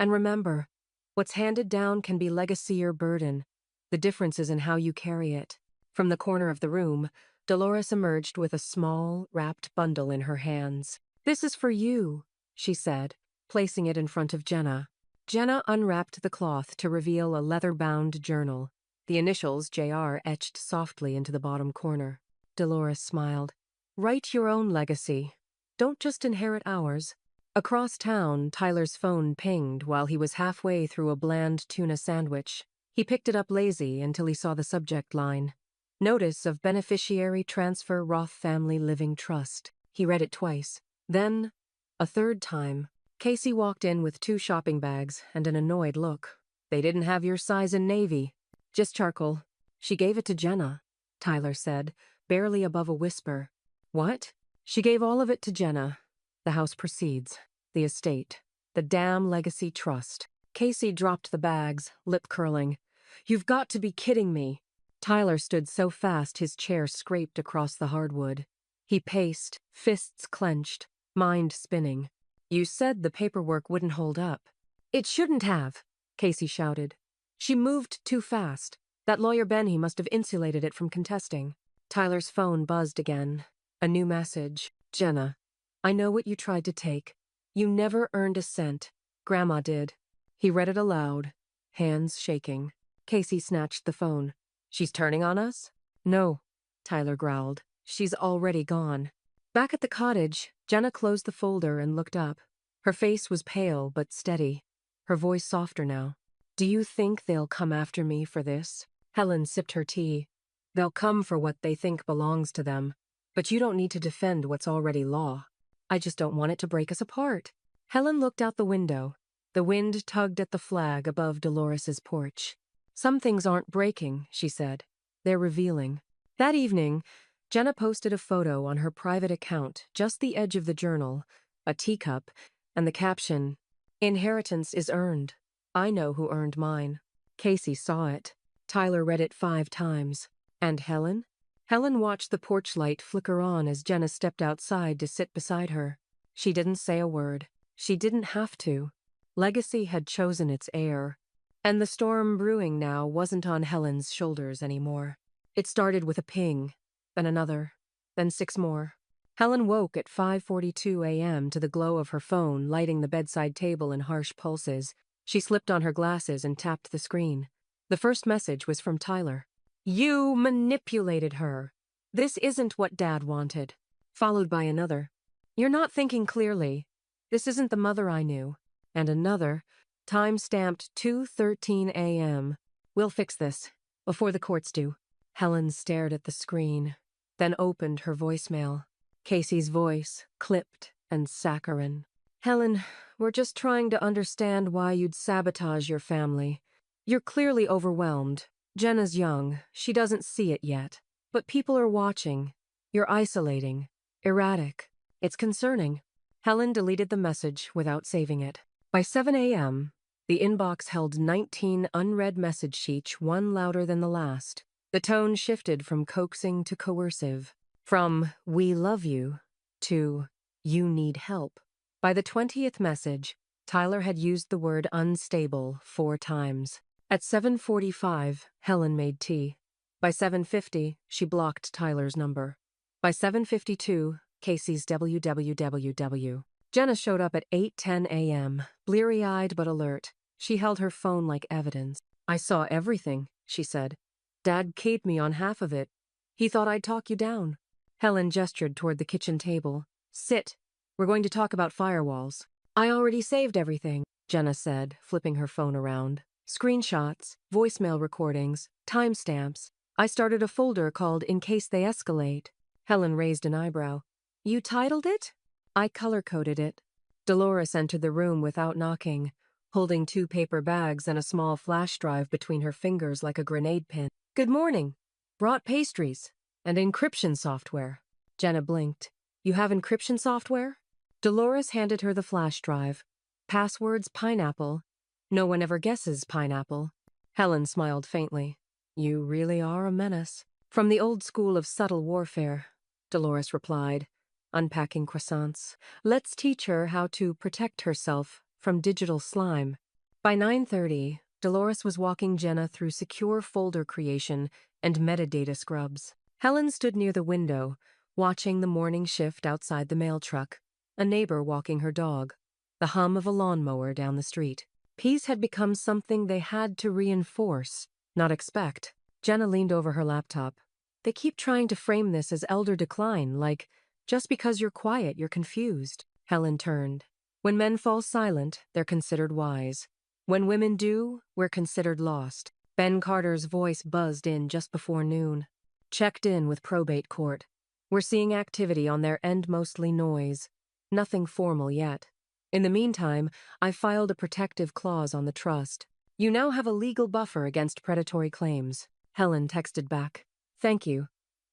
And remember, what's handed down can be legacy or burden. The difference is in how you carry it." From the corner of the room, Dolores emerged with a small, wrapped bundle in her hands. "This is for you," she said, placing it in front of Jenna. Jenna unwrapped the cloth to reveal a leather-bound journal, the initials JR etched softly into the bottom corner. Dolores smiled. "Write your own legacy. Don't just inherit ours." Across town, Tyler's phone pinged while he was halfway through a bland tuna sandwich. He picked it up lazy until he saw the subject line. "Notice of Beneficiary Transfer Roth Family Living Trust." He read it twice. Then, a third time, Casey walked in with 2 shopping bags and an annoyed look. "They didn't have your size in navy." "Just charcoal." "She gave it to Jenna," Tyler said, barely above a whisper. "What?" "She gave all of it to Jenna. The house proceeds. The estate. The damn legacy trust." Casey dropped the bags, lip curling. "You've got to be kidding me." Tyler stood so fast his chair scraped across the hardwood. He paced, fists clenched, mind spinning. "You said the paperwork wouldn't hold up." "It shouldn't have," Casey shouted. "She moved too fast. That lawyer Benny must have insulated it from contesting." Tyler's phone buzzed again. A new message. "Jenna, I know what you tried to take. You never earned a cent. Grandma did." He read it aloud, hands shaking. Casey snatched the phone. "She's turning on us?" "No," Tyler growled. "She's already gone." Back at the cottage, Jenna closed the folder and looked up. Her face was pale but steady, her voice softer now. "Do you think they'll come after me for this?" Helen sipped her tea. "They'll come for what they think belongs to them. But you don't need to defend what's already law. I just don't want it to break us apart." Helen looked out the window. The wind tugged at the flag above Dolores's porch. "Some things aren't breaking," she said. "They're revealing." That evening, Jenna posted a photo on her private account, just the edge of the journal, a teacup, and the caption, "Inheritance is earned. I know who earned mine." Casey saw it. Tyler read it 5 times. And Helen? Helen watched the porch light flicker on as Jenna stepped outside to sit beside her. She didn't say a word. She didn't have to. Legacy had chosen its heir. And the storm brewing now wasn't on Helen's shoulders anymore. It started with a ping, then another, then 6 more. Helen woke at 5:42 a.m. to the glow of her phone lighting the bedside table in harsh pulses. She slipped on her glasses and tapped the screen. The first message was from Tyler. "You manipulated her. This isn't what Dad wanted." Followed by another. "You're not thinking clearly. This isn't the mother I knew." And another, time-stamped 2:13 a.m. "We'll fix this, before the courts do." Helen stared at the screen, then opened her voicemail. Casey's voice, clipped and saccharine. Helen, we're just trying to understand why you'd sabotage your family. You're clearly overwhelmed. Jenna's young. She doesn't see it yet. But people are watching. You're isolating. Erratic. It's concerning. Helen deleted the message without saving it. By 7 a.m., the inbox held 19 unread message sheets, one louder than the last. The tone shifted from coaxing to coercive. From, "we love you," to, "you need help." By the 20th message, Tyler had used the word unstable 4 times. At 7:45, Helen made tea. By 7:50, she blocked Tyler's number. By 7:52, Casey's www. Jenna showed up at 8:10 a.m., bleary-eyed but alert. She held her phone like evidence. "I saw everything," she said. "Dad keyed me on half of it. He thought I'd talk you down." Helen gestured toward the kitchen table. "Sit. We're going to talk about firewalls." "I already saved everything," Jenna said, flipping her phone around. "Screenshots, voicemail recordings, timestamps. I started a folder called In Case They Escalate." Helen raised an eyebrow. "You titled it?" "I color-coded it." Dolores entered the room without knocking, holding 2 paper bags and a small flash drive between her fingers like a grenade pin. "Good morning. Brought pastries and encryption software." Jenna blinked. "You have encryption software?" Dolores handed her the flash drive. "Passwords pineapple. No one ever guesses pineapple." Helen smiled faintly. "You really are a menace." "From the old school of subtle warfare," Dolores replied, unpacking croissants. "Let's teach her how to protect herself from digital slime." By 9:30, Dolores was walking Jenna through secure folder creation and metadata scrubs. Helen stood near the window, watching the morning shift outside the mail truck, a neighbor walking her dog, the hum of a lawnmower down the street. Peace had become something they had to reinforce, not expect. Jenna leaned over her laptop. "They keep trying to frame this as elder decline, like, just because you're quiet, you're confused." Helen turned. "When men fall silent, they're considered wise. When women do, we're considered lost." Ben Carter's voice buzzed in just before noon. "Checked in with probate court. We're seeing activity on their end, mostly noise. Nothing formal yet. In the meantime, I filed a protective clause on the trust. You now have a legal buffer against predatory claims." Helen texted back. "Thank you.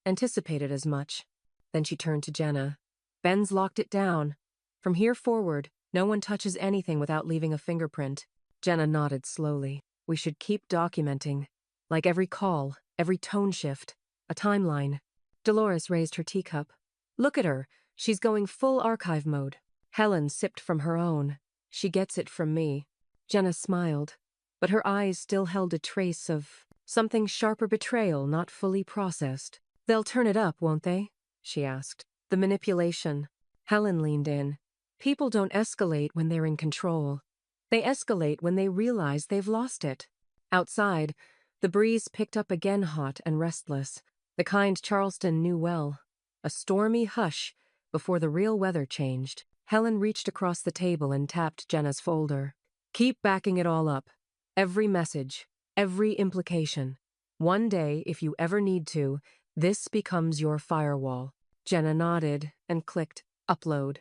Anticipated as much." Then she turned to Jenna. "Ben's locked it down. From here forward, no one touches anything without leaving a fingerprint." Jenna nodded slowly. "We should keep documenting. Like every call, every tone shift, a timeline." Dolores raised her teacup. "Look at her. She's going full archive mode." Helen sipped from her own. "She gets it from me." Jenna smiled, but her eyes still held a trace of something sharper, betrayal not fully processed. "They'll turn it up, won't they?" she asked. "The manipulation." Helen leaned in. "People don't escalate when they're in control. They escalate when they realize they've lost it." Outside, the breeze picked up again, hot and restless, the kind Charleston knew well. A stormy hush before the real weather changed. Helen reached across the table and tapped Jenna's folder. "Keep backing it all up. Every message, every implication. One day, if you ever need to, this becomes your firewall." Jenna nodded and clicked upload.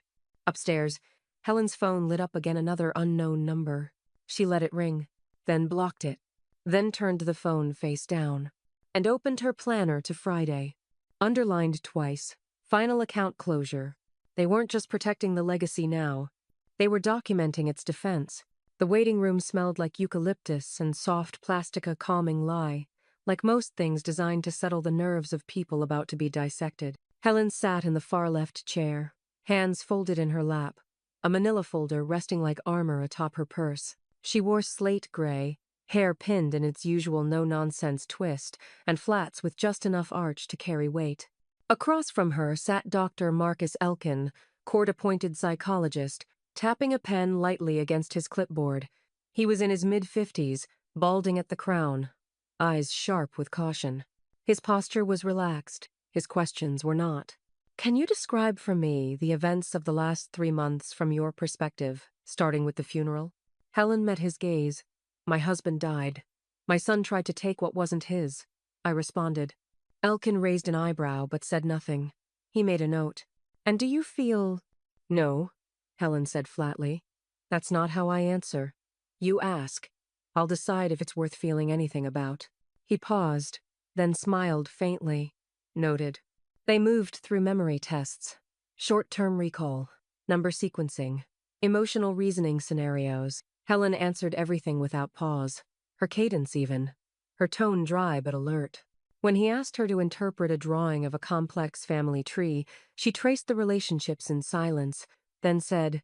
Upstairs, Helen's phone lit up again, another unknown number. She let it ring, then blocked it, then turned the phone face down, and opened her planner to Friday. Underlined twice, final account closure. They weren't just protecting the legacy now. They were documenting its defense. The waiting room smelled like eucalyptus and soft plastica calming lye, like most things designed to settle the nerves of people about to be dissected. Helen sat in the far left chair, hands folded in her lap, a manila folder resting like armor atop her purse. She wore slate gray, hair pinned in its usual no-nonsense twist, and flats with just enough arch to carry weight. Across from her sat Dr. Marcus Elkin, court-appointed psychologist, tapping a pen lightly against his clipboard. He was in his mid-50s, balding at the crown, eyes sharp with caution. His posture was relaxed, his questions were not. "Can you describe for me the events of the last 3 months from your perspective, starting with the funeral?" Helen met his gaze. "My husband died. My son tried to take what wasn't his," I responded. Elkin raised an eyebrow but said nothing. He made a note. "And do you feel—" "No." Helen said flatly. That's not how I answer. You ask. I'll decide if it's worth feeling anything about. He paused, then smiled faintly. Noted. They moved through memory tests. Short-term recall, number sequencing, emotional reasoning scenarios. Helen answered everything without pause. Her cadence even. Her tone dry but alert. When he asked her to interpret a drawing of a complex family tree, she traced the relationships in silence, then said,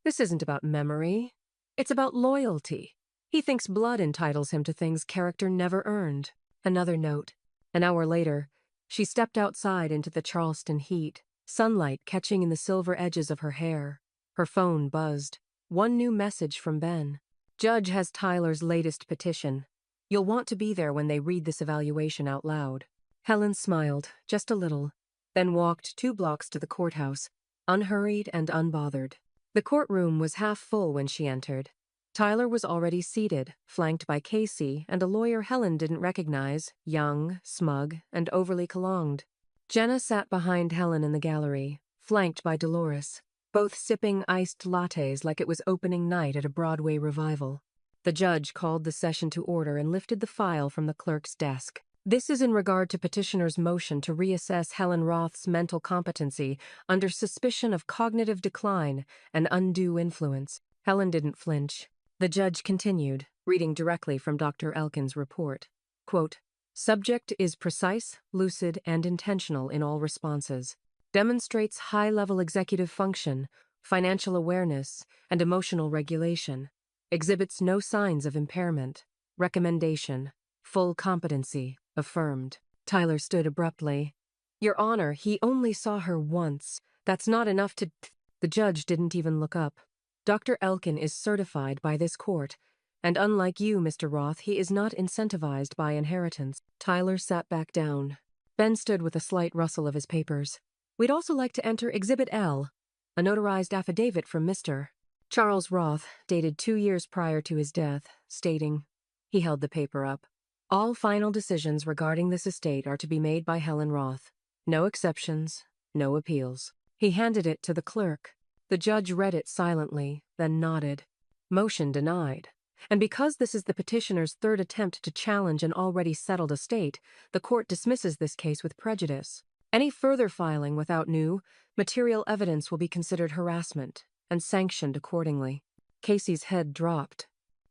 "This isn't about memory. It's about loyalty. He thinks blood entitles him to things character never earned." Another note. An hour later, she stepped outside into the Charleston heat, sunlight catching in the silver edges of her hair. Her phone buzzed. One new message from Ben. Judge has Tyler's latest petition. You'll want to be there when they read this evaluation out loud. Helen smiled, just a little, then walked 2 blocks to the courthouse, unhurried and unbothered. The courtroom was half full when she entered. Tyler was already seated, flanked by Casey and a lawyer Helen didn't recognize, young, smug, and overly cologned. Jenna sat behind Helen in the gallery, flanked by Dolores, both sipping iced lattes like it was opening night at a Broadway revival. The judge called the session to order and lifted the file from the clerk's desk. This is in regard to petitioner's motion to reassess Helen Roth's mental competency under suspicion of cognitive decline and undue influence. Helen didn't flinch. The judge continued, reading directly from Dr. Elkin's report. Quote, "Subject is precise, lucid, and intentional in all responses. Demonstrates high-level executive function, financial awareness, and emotional regulation. Exhibits no signs of impairment. Recommendation. Full competency. Affirmed." Tyler stood abruptly. "Your Honor, he only saw her once. That's not enough to—" The judge didn't even look up. "Dr. Elkin is certified by this court, and unlike you, Mr. Roth, he is not incentivized by inheritance." Tyler sat back down. Ben stood with a slight rustle of his papers. "We'd also like to enter Exhibit L, a notarized affidavit from Mr. Charles Roth, dated 2 years prior to his death, stating," he held the paper up, "all final decisions regarding this estate are to be made by Helen Roth. No exceptions, no appeals." He handed it to the clerk. The judge read it silently, then nodded. Motion denied. And because this is the petitioner's 3rd attempt to challenge an already settled estate, the court dismisses this case with prejudice. Any further filing without new, material evidence will be considered harassment and sanctioned accordingly. Casey's head dropped.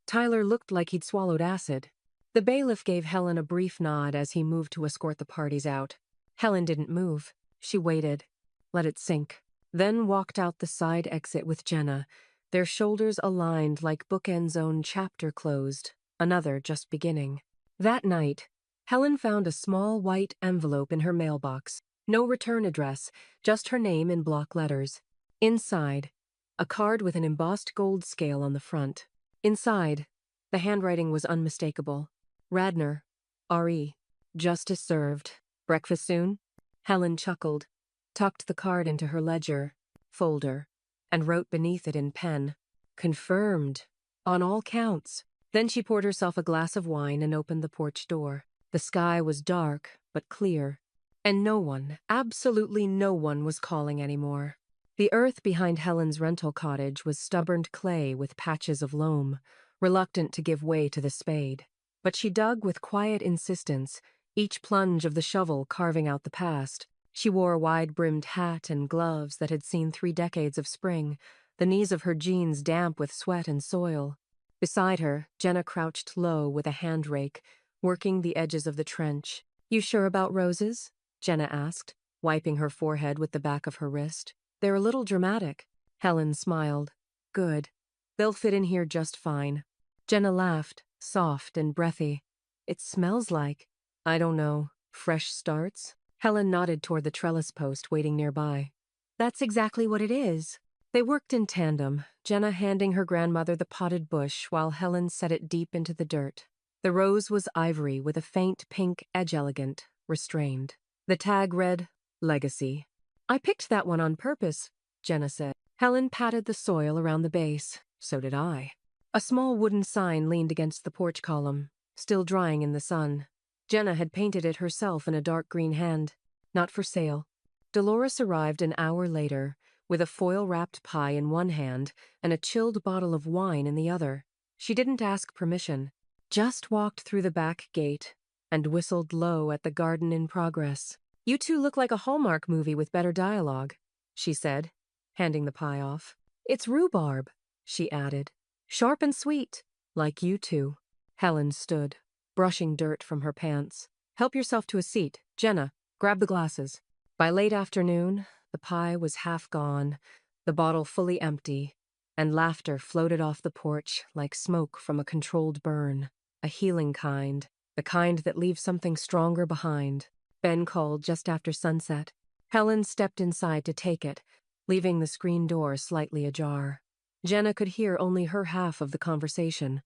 Tyler looked like he'd swallowed acid. The bailiff gave Helen a brief nod as he moved to escort the parties out. Helen didn't move. She waited, let it sink, then walked out the side exit with Jenna, their shoulders aligned like bookend zone chapter closed, another just beginning. That night, Helen found a small white envelope in her mailbox. No return address, just her name in block letters. Inside, a card with an embossed gold scale on the front. Inside, the handwriting was unmistakable. Radnor, R.E. Justice served. Breakfast soon? Helen chuckled, tucked the card into her ledger folder, and wrote beneath it in pen, "Confirmed, on all counts." Then she poured herself a glass of wine and opened the porch door. The sky was dark, but clear, and no one, absolutely no one, was calling anymore. The earth behind Helen's rental cottage was stubborn clay with patches of loam, reluctant to give way to the spade. But she dug with quiet insistence, each plunge of the shovel carving out the past. She wore a wide-brimmed hat and gloves that had seen 3 decades of spring, the knees of her jeans damp with sweat and soil. Beside her, Jenna crouched low with a hand rake, working the edges of the trench. "You sure about roses?" Jenna asked, wiping her forehead with the back of her wrist. "They're a little dramatic." Helen smiled. "Good. They'll fit in here just fine." Jenna laughed, soft and breathy. "It smells like, I don't know, fresh starts?" Helen nodded toward the trellis post waiting nearby. "That's exactly what it is." They worked in tandem, Jenna handing her grandmother the potted bush while Helen set it deep into the dirt. The rose was ivory with a faint pink edge, elegant, restrained. The tag read, "Legacy." "I picked that one on purpose," Jenna said. Helen patted the soil around the base. "So did I." A small wooden sign leaned against the porch column, still drying in the sun. Jenna had painted it herself in a dark green hand. "Not for sale." Dolores arrived an hour later, with a foil-wrapped pie in one hand and a chilled bottle of wine in the other. She didn't ask permission, just walked through the back gate and whistled low at the garden in progress. "You two look like a Hallmark movie with better dialogue," she said, handing the pie off. "It's rhubarb," she added. "Sharp and sweet, like you two." Helen stood, brushing dirt from her pants. "Help yourself to a seat. Jenna, grab the glasses." By late afternoon, the pie was half gone, the bottle fully empty, and laughter floated off the porch like smoke from a controlled burn. A healing kind, the kind that leaves something stronger behind. Ben called just after sunset. Helen stepped inside to take it, leaving the screen door slightly ajar. Jenna could hear only her half of the conversation.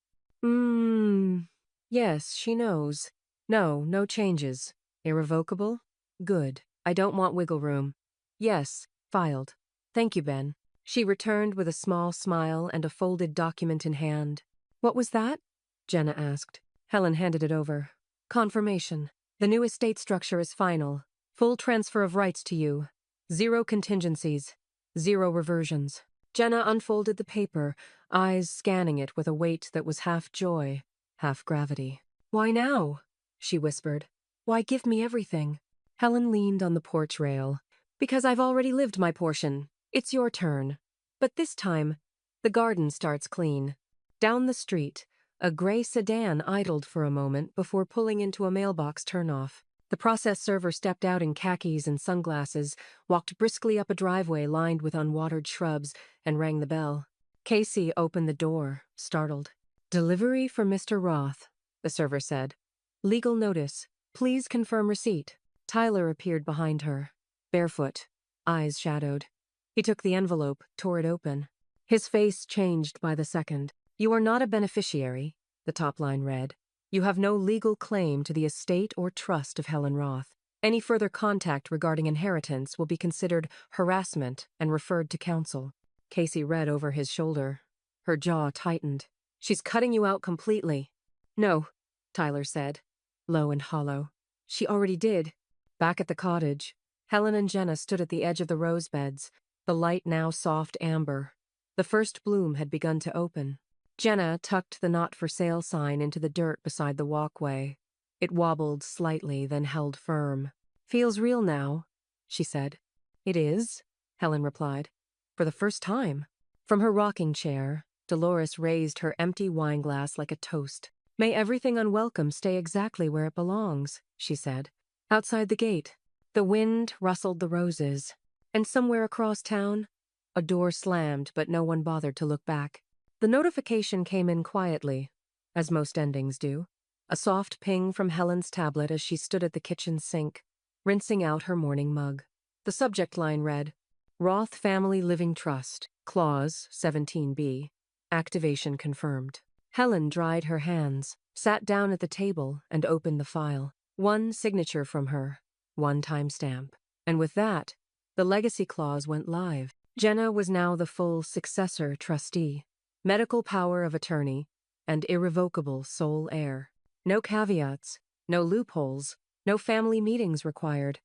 Yes, she knows. No changes. Irrevocable? Good. I don't want wiggle room. Yes, filed. Thank you, Ben. She returned with a small smile and a folded document in hand. What was that? Jenna asked. Helen handed it over. Confirmation. The new estate structure is final. Full transfer of rights to you. 0 contingencies. 0 reversions. Jenna unfolded the paper, eyes scanning it with a weight that was half joy, half gravity. Why now? She whispered. Why give me everything? Helen leaned on the porch rail. Because I've already lived my portion. It's your turn. But this time, the garden starts clean. Down the street, a gray sedan idled for a moment before pulling into a mailbox turnoff. The process server stepped out in khakis and sunglasses, walked briskly up a driveway lined with unwatered shrubs, and rang the bell. Casey opened the door, startled. Delivery for Mr. Roth, the server said. Legal notice. Please confirm receipt. Tyler appeared behind her, barefoot, eyes shadowed. He took the envelope, tore it open. His face changed by the second. You are not a beneficiary, the top line read. You have no legal claim to the estate or trust of Helen Roth. Any further contact regarding inheritance will be considered harassment and referred to counsel. Casey read over his shoulder. Her jaw tightened. She's cutting you out completely. No, Tyler said, low and hollow. She already did. Back at the cottage, Helen and Jenna stood at the edge of the rose beds, the light now soft amber. The first bloom had begun to open. Jenna tucked the not for sale sign into the dirt beside the walkway. It wobbled slightly, then held firm. Feels real now, she said. It is, Helen replied. For the first time. From her rocking chair, Dolores raised her empty wineglass like a toast. May everything unwelcome stay exactly where it belongs, she said. Outside the gate, the wind rustled the roses, and somewhere across town, a door slammed, but no one bothered to look back. The notification came in quietly, as most endings do. A soft ping from Helen's tablet as she stood at the kitchen sink, rinsing out her morning mug. The subject line read, Roth Family Living Trust, Clause 17B, activation confirmed. Helen dried her hands, sat down at the table, and opened the file. One signature from her, one timestamp. And with that, the legacy clause went live. Jenna was now the full successor trustee, medical power of attorney, and irrevocable sole heir. No caveats, no loopholes, no family meetings required.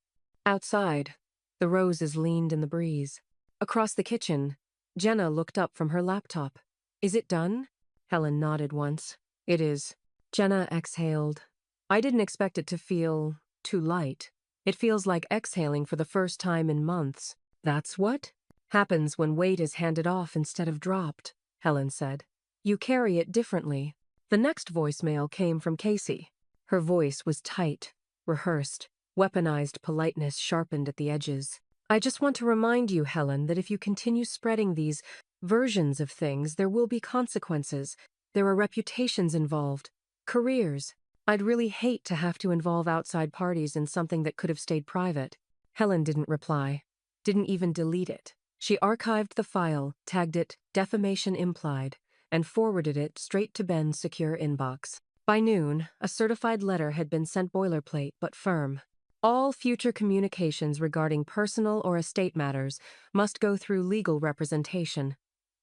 Outside, the roses leaned in the breeze. Across the kitchen, Jenna looked up from her laptop. Is it done? Helen nodded once. It is. Jenna exhaled. I didn't expect it to feel too light. It feels like exhaling for the first time in months. That's what happens when weight is handed off instead of dropped, Helen said. You carry it differently. The next voicemail came from Casey. Her voice was tight, rehearsed, weaponized politeness sharpened at the edges. I just want to remind you, Helen, that if you continue spreading these versions of things, there will be consequences. There are reputations involved, careers. I'd really hate to have to involve outside parties in something that could have stayed private. Helen didn't reply, didn't even delete it. She archived the file, tagged it defamation implied, and forwarded it straight to Ben's secure inbox. By noon, a certified letter had been sent boilerplate but firm. All future communications regarding personal or estate matters must go through legal representation.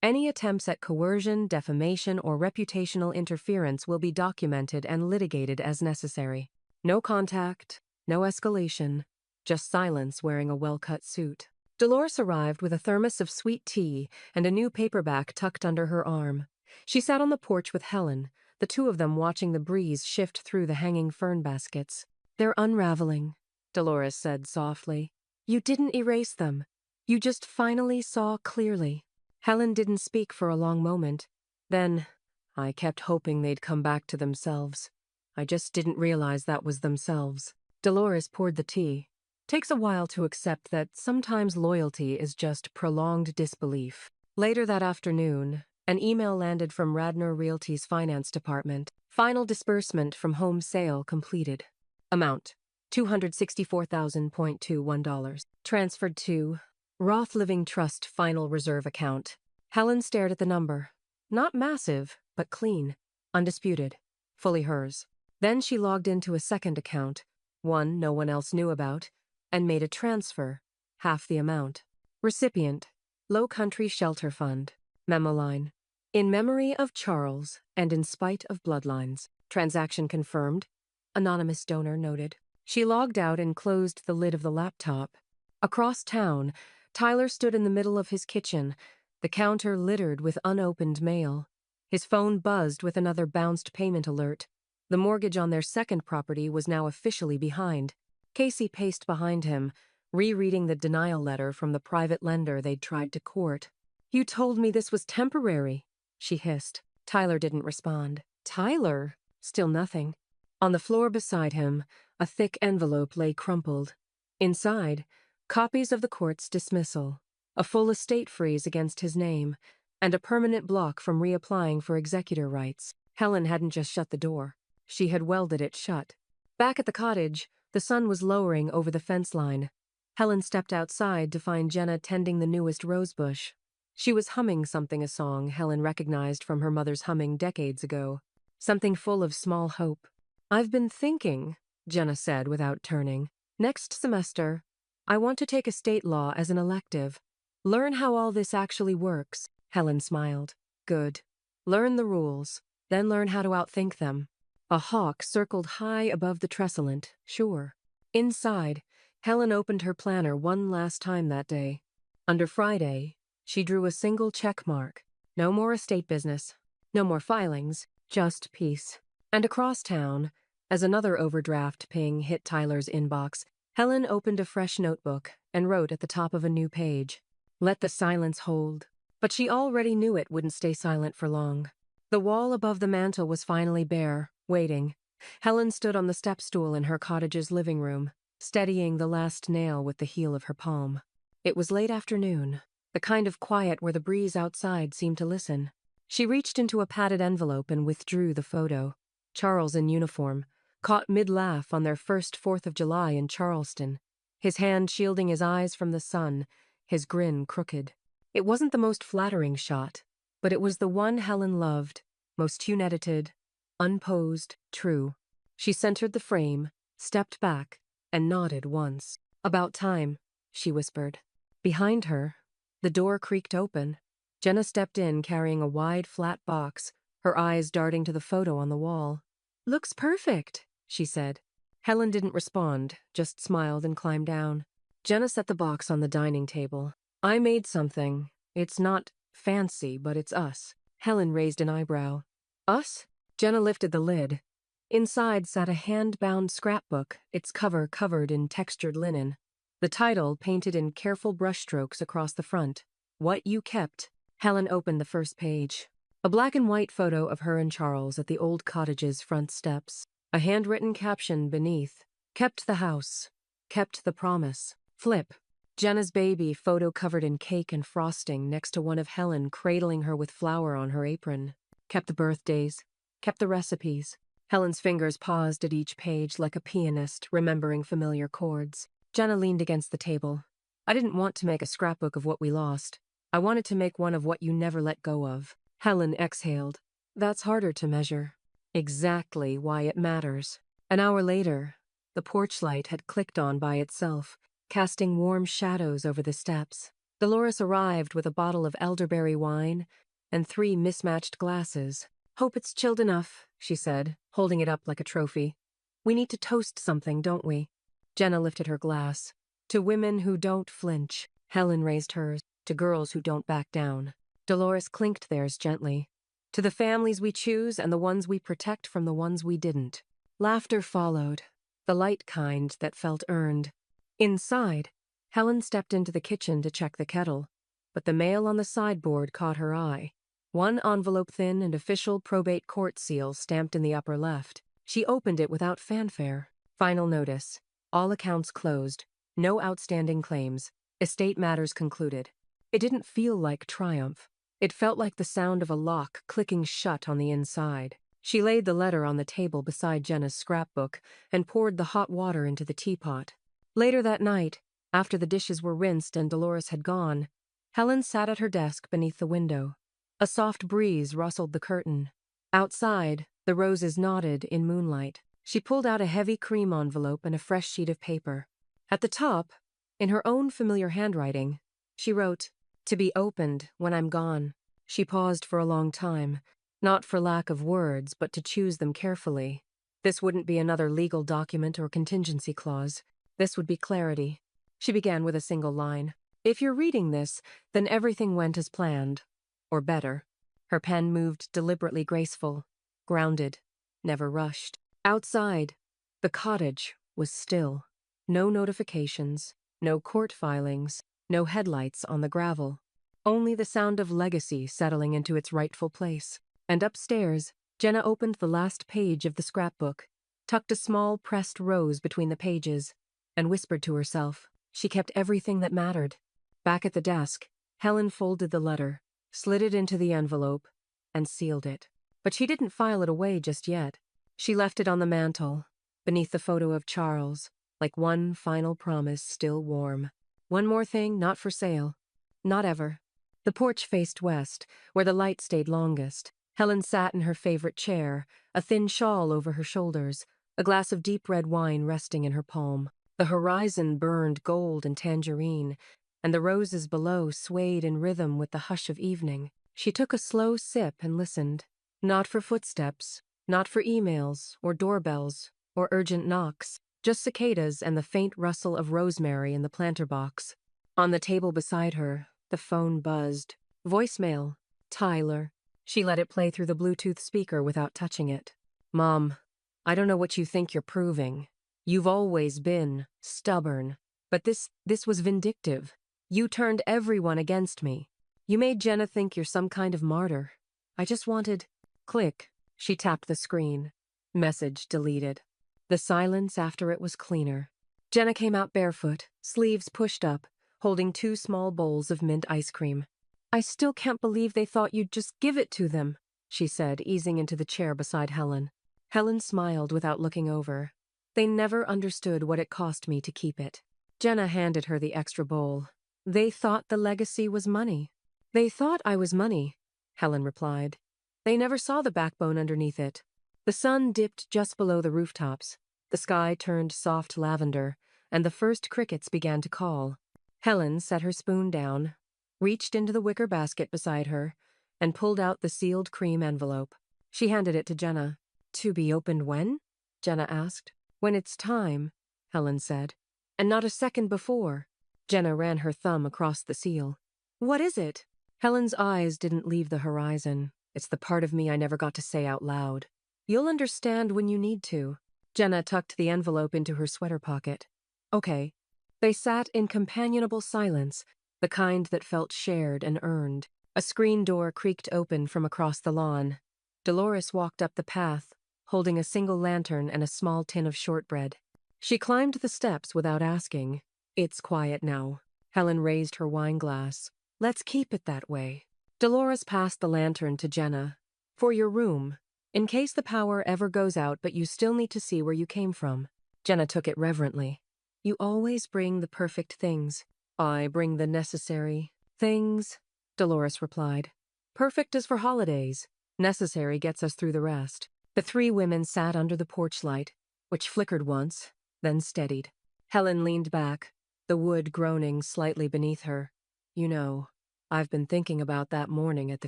Any attempts at coercion, defamation, or reputational interference will be documented and litigated as necessary. No contact, no escalation, just silence wearing a well-cut suit. Dolores arrived with a thermos of sweet tea and a new paperback tucked under her arm. She sat on the porch with Helen, the two of them watching the breeze shift through the hanging fern baskets. "They're unraveling," Dolores said softly. "You didn't erase them. You just finally saw clearly." Helen didn't speak for a long moment. Then, "I kept hoping they'd come back to themselves. I just didn't realize that was themselves." Dolores poured the tea. "Takes a while to accept that sometimes loyalty is just prolonged disbelief." Later that afternoon, an email landed from Radnor Realty's finance department. Final disbursement from home sale completed. Amount: $264,000.21. Transferred to Roth Living Trust Final Reserve Account. Helen stared at the number. Not massive, but clean. Undisputed. Fully hers. Then she logged into a second account, one no one else knew about, and made a transfer, half the amount. Recipient: Low Country Shelter Fund. Memo line: "In memory of Charles and in spite of bloodlines." Transaction confirmed. Anonymous donor noted. She logged out and closed the lid of the laptop. Across town, Tyler stood in the middle of his kitchen, the counter littered with unopened mail. His phone buzzed with another bounced payment alert. The mortgage on their second property was now officially behind. Casey paced behind him, rereading the denial letter from the private lender they'd tried to court. "You told me this was temporary," she hissed. Tyler didn't respond. Tyler? Still nothing. On the floor beside him, a thick envelope lay crumpled. Inside, copies of the court's dismissal, a full estate freeze against his name, and a permanent block from reapplying for executor rights. Helen hadn't just shut the door. She had welded it shut. Back at the cottage, the sun was lowering over the fence line. Helen stepped outside to find Jenna tending the newest rosebush. She was humming something, a song Helen recognized from her mother's humming decades ago. Something full of small hope. "I've been thinking," Jenna said without turning. "Next semester, I want to take estate law as an elective. Learn how all this actually works." Helen smiled. "Good. Learn the rules, then learn how to outthink them." A hawk circled high above the tresselant, sure. Inside, Helen opened her planner one last time that day. Under Friday, she drew a single check mark. No more estate business. No more filings. Just peace. And across town, as another overdraft ping hit Tyler's inbox, Helen opened a fresh notebook and wrote at the top of a new page, "Let the silence hold." But she already knew it wouldn't stay silent for long. The wall above the mantel was finally bare, waiting. Helen stood on the step stool in her cottage's living room, steadying the last nail with the heel of her palm. It was late afternoon, the kind of quiet where the breeze outside seemed to listen. She reached into a padded envelope and withdrew the photo. Charles in uniform, caught mid-laugh on their first 4th of July in Charleston, his hand shielding his eyes from the sun, his grin crooked. It wasn't the most flattering shot, but it was the one Helen loved, most tune-edited, unposed, true. She centered the frame, stepped back, and nodded once. "About time," she whispered. Behind her, the door creaked open. Jenna stepped in carrying a wide, flat box, her eyes darting to the photo on the wall. "Looks perfect," she said. Helen didn't respond, just smiled and climbed down. Jenna set the box on the dining table. "I made something. It's not fancy, but it's us." Helen raised an eyebrow. "Us?" Jenna lifted the lid. Inside sat a hand-bound scrapbook, its cover covered in textured linen. The title painted in careful brushstrokes across the front. "What You Kept." Helen opened the first page. A black and white photo of her and Charles at the old cottage's front steps. A handwritten caption beneath. "Kept the house. Kept the promise." Flip. Jenna's baby, photo covered in cake and frosting next to one of Helen cradling her with flour on her apron. Kept the birthdays. Kept the recipes. Helen's fingers paused at each page like a pianist remembering familiar chords. Jenna leaned against the table. "I didn't want to make a scrapbook of what we lost. I wanted to make one of what you never let go of." Helen exhaled. "That's harder to measure." Exactly why it matters. An hour later, the porch light had clicked on by itself, casting warm shadows over the steps. Dolores arrived with a bottle of elderberry wine and 3 mismatched glasses. "Hope it's chilled enough," she said, holding it up like a trophy. "We need to toast something, don't we?" Jenna lifted her glass. "To women who don't flinch." Helen raised hers. To girls who don't back down. Dolores clinked theirs gently. To the families we choose and the ones we protect from the ones we didn't. Laughter followed, the light kind that felt earned. Inside, Helen stepped into the kitchen to check the kettle, but the mail on the sideboard caught her eye. One envelope thin and official probate court seal stamped in the upper left. She opened it without fanfare. Final notice. All accounts closed. No outstanding claims. Estate matters concluded. It didn't feel like triumph. It felt like the sound of a lock clicking shut on the inside. She laid the letter on the table beside Jenna's scrapbook and poured the hot water into the teapot. Later that night, after the dishes were rinsed and Dolores had gone, Helen sat at her desk beneath the window. A soft breeze rustled the curtain. Outside, the roses nodded in moonlight. She pulled out a heavy cream envelope and a fresh sheet of paper. At the top, in her own familiar handwriting, she wrote, "To be opened when I'm gone." She paused for a long time, not for lack of words, but to choose them carefully. This wouldn't be another legal document or contingency clause. This would be clarity. She began with a single line. "If you're reading this, then everything went as planned. Or better." Her pen moved deliberately graceful, grounded, never rushed. Outside, the cottage was still. No notifications, no court filings, no headlights on the gravel. Only the sound of legacy settling into its rightful place. And upstairs, Jenna opened the last page of the scrapbook, tucked a small pressed rose between the pages, and whispered to herself. She kept everything that mattered. Back at the desk, Helen folded the letter, slid it into the envelope, and sealed it. But she didn't file it away just yet. She left it on the mantel, beneath the photo of Charles, like one final promise still warm. One more thing not for sale. Not ever. The porch faced west, where the light stayed longest. Helen sat in her favorite chair, a thin shawl over her shoulders, a glass of deep red wine resting in her palm. The horizon burned gold and tangerine, and the roses below swayed in rhythm with the hush of evening. She took a slow sip and listened. Not for footsteps, not for emails, or doorbells, or urgent knocks, just cicadas and the faint rustle of rosemary in the planter box. On the table beside her, the phone buzzed. Voicemail. Tyler. She let it play through the Bluetooth speaker without touching it. "Mom, I don't know what you think you're proving. You've always been stubborn, but this was vindictive. You turned everyone against me. You made Jenna think you're some kind of martyr. I just wanted—" Click. She tapped the screen. Message deleted. The silence after it was cleaner. Jenna came out barefoot, sleeves pushed up, holding 2 small bowls of mint ice cream. "I still can't believe they thought you'd just give it to them," she said, easing into the chair beside Helen. Helen smiled without looking over. "They never understood what it cost me to keep it." Jenna handed her the extra bowl. "They thought the legacy was money." "They thought I was money," Helen replied. "They never saw the backbone underneath it." The sun dipped just below the rooftops. The sky turned soft lavender, and the first crickets began to call. Helen set her spoon down, reached into the wicker basket beside her, and pulled out the sealed cream envelope. She handed it to Jenna. "To be opened when?" Jenna asked. "When it's time," Helen said. "And not a second before." Jenna ran her thumb across the seal. "What is it?" Helen's eyes didn't leave the horizon. "It's the part of me I never got to say out loud." "You'll understand when you need to." Jenna tucked the envelope into her sweater pocket. "Okay." They sat in companionable silence, the kind that felt shared and earned. A screen door creaked open from across the lawn. Dolores walked up the path, holding a single lantern and a small tin of shortbread. She climbed the steps without asking. "It's quiet now." Helen raised her wine glass. "Let's keep it that way." Dolores passed the lantern to Jenna. "For your room, in case the power ever goes out but you still need to see where you came from." Jenna took it reverently. "You always bring the perfect things." "I bring the necessary things," Dolores replied. "Perfect is for holidays. Necessary gets us through the rest." The 3 women sat under the porch light, which flickered once, then steadied. Helen leaned back, the wood groaning slightly beneath her. "You know, I've been thinking about that morning at the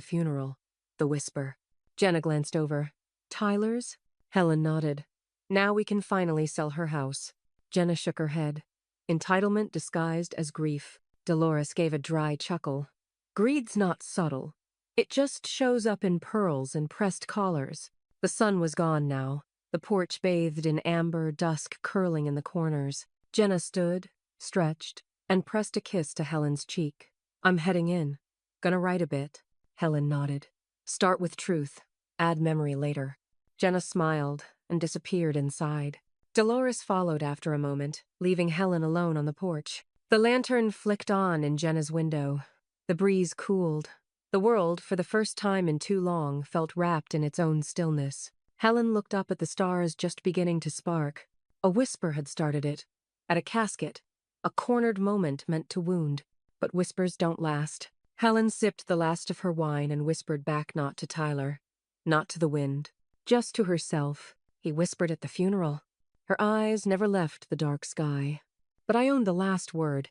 funeral." The whisper. Jenna glanced over. "Tyler's?" Helen nodded. "Now we can finally sell her house." Jenna shook her head. "Entitlement disguised as grief." Dolores gave a dry chuckle. Greed's not subtle. It just shows up in pearls and pressed collars. The sun was gone now, the porch bathed in amber, dusk curling in the corners. Jenna stood, stretched, and pressed a kiss to Helen's cheek. I'm heading in. Gonna write a bit. Helen nodded. Start with truth. Add memory later. Jenna smiled and disappeared inside. Dolores followed after a moment, leaving Helen alone on the porch. The lantern flicked on in Jenna's window. The breeze cooled. The world, for the first time in too long, felt wrapped in its own stillness. Helen looked up at the stars just beginning to spark. A whisper had started it. At a casket. A cornered moment meant to wound. But whispers don't last. Helen sipped the last of her wine and whispered back not to Tyler. Not to the wind. Just to herself. He whispered at the funeral. Her eyes never left the dark sky. But I owned the last word.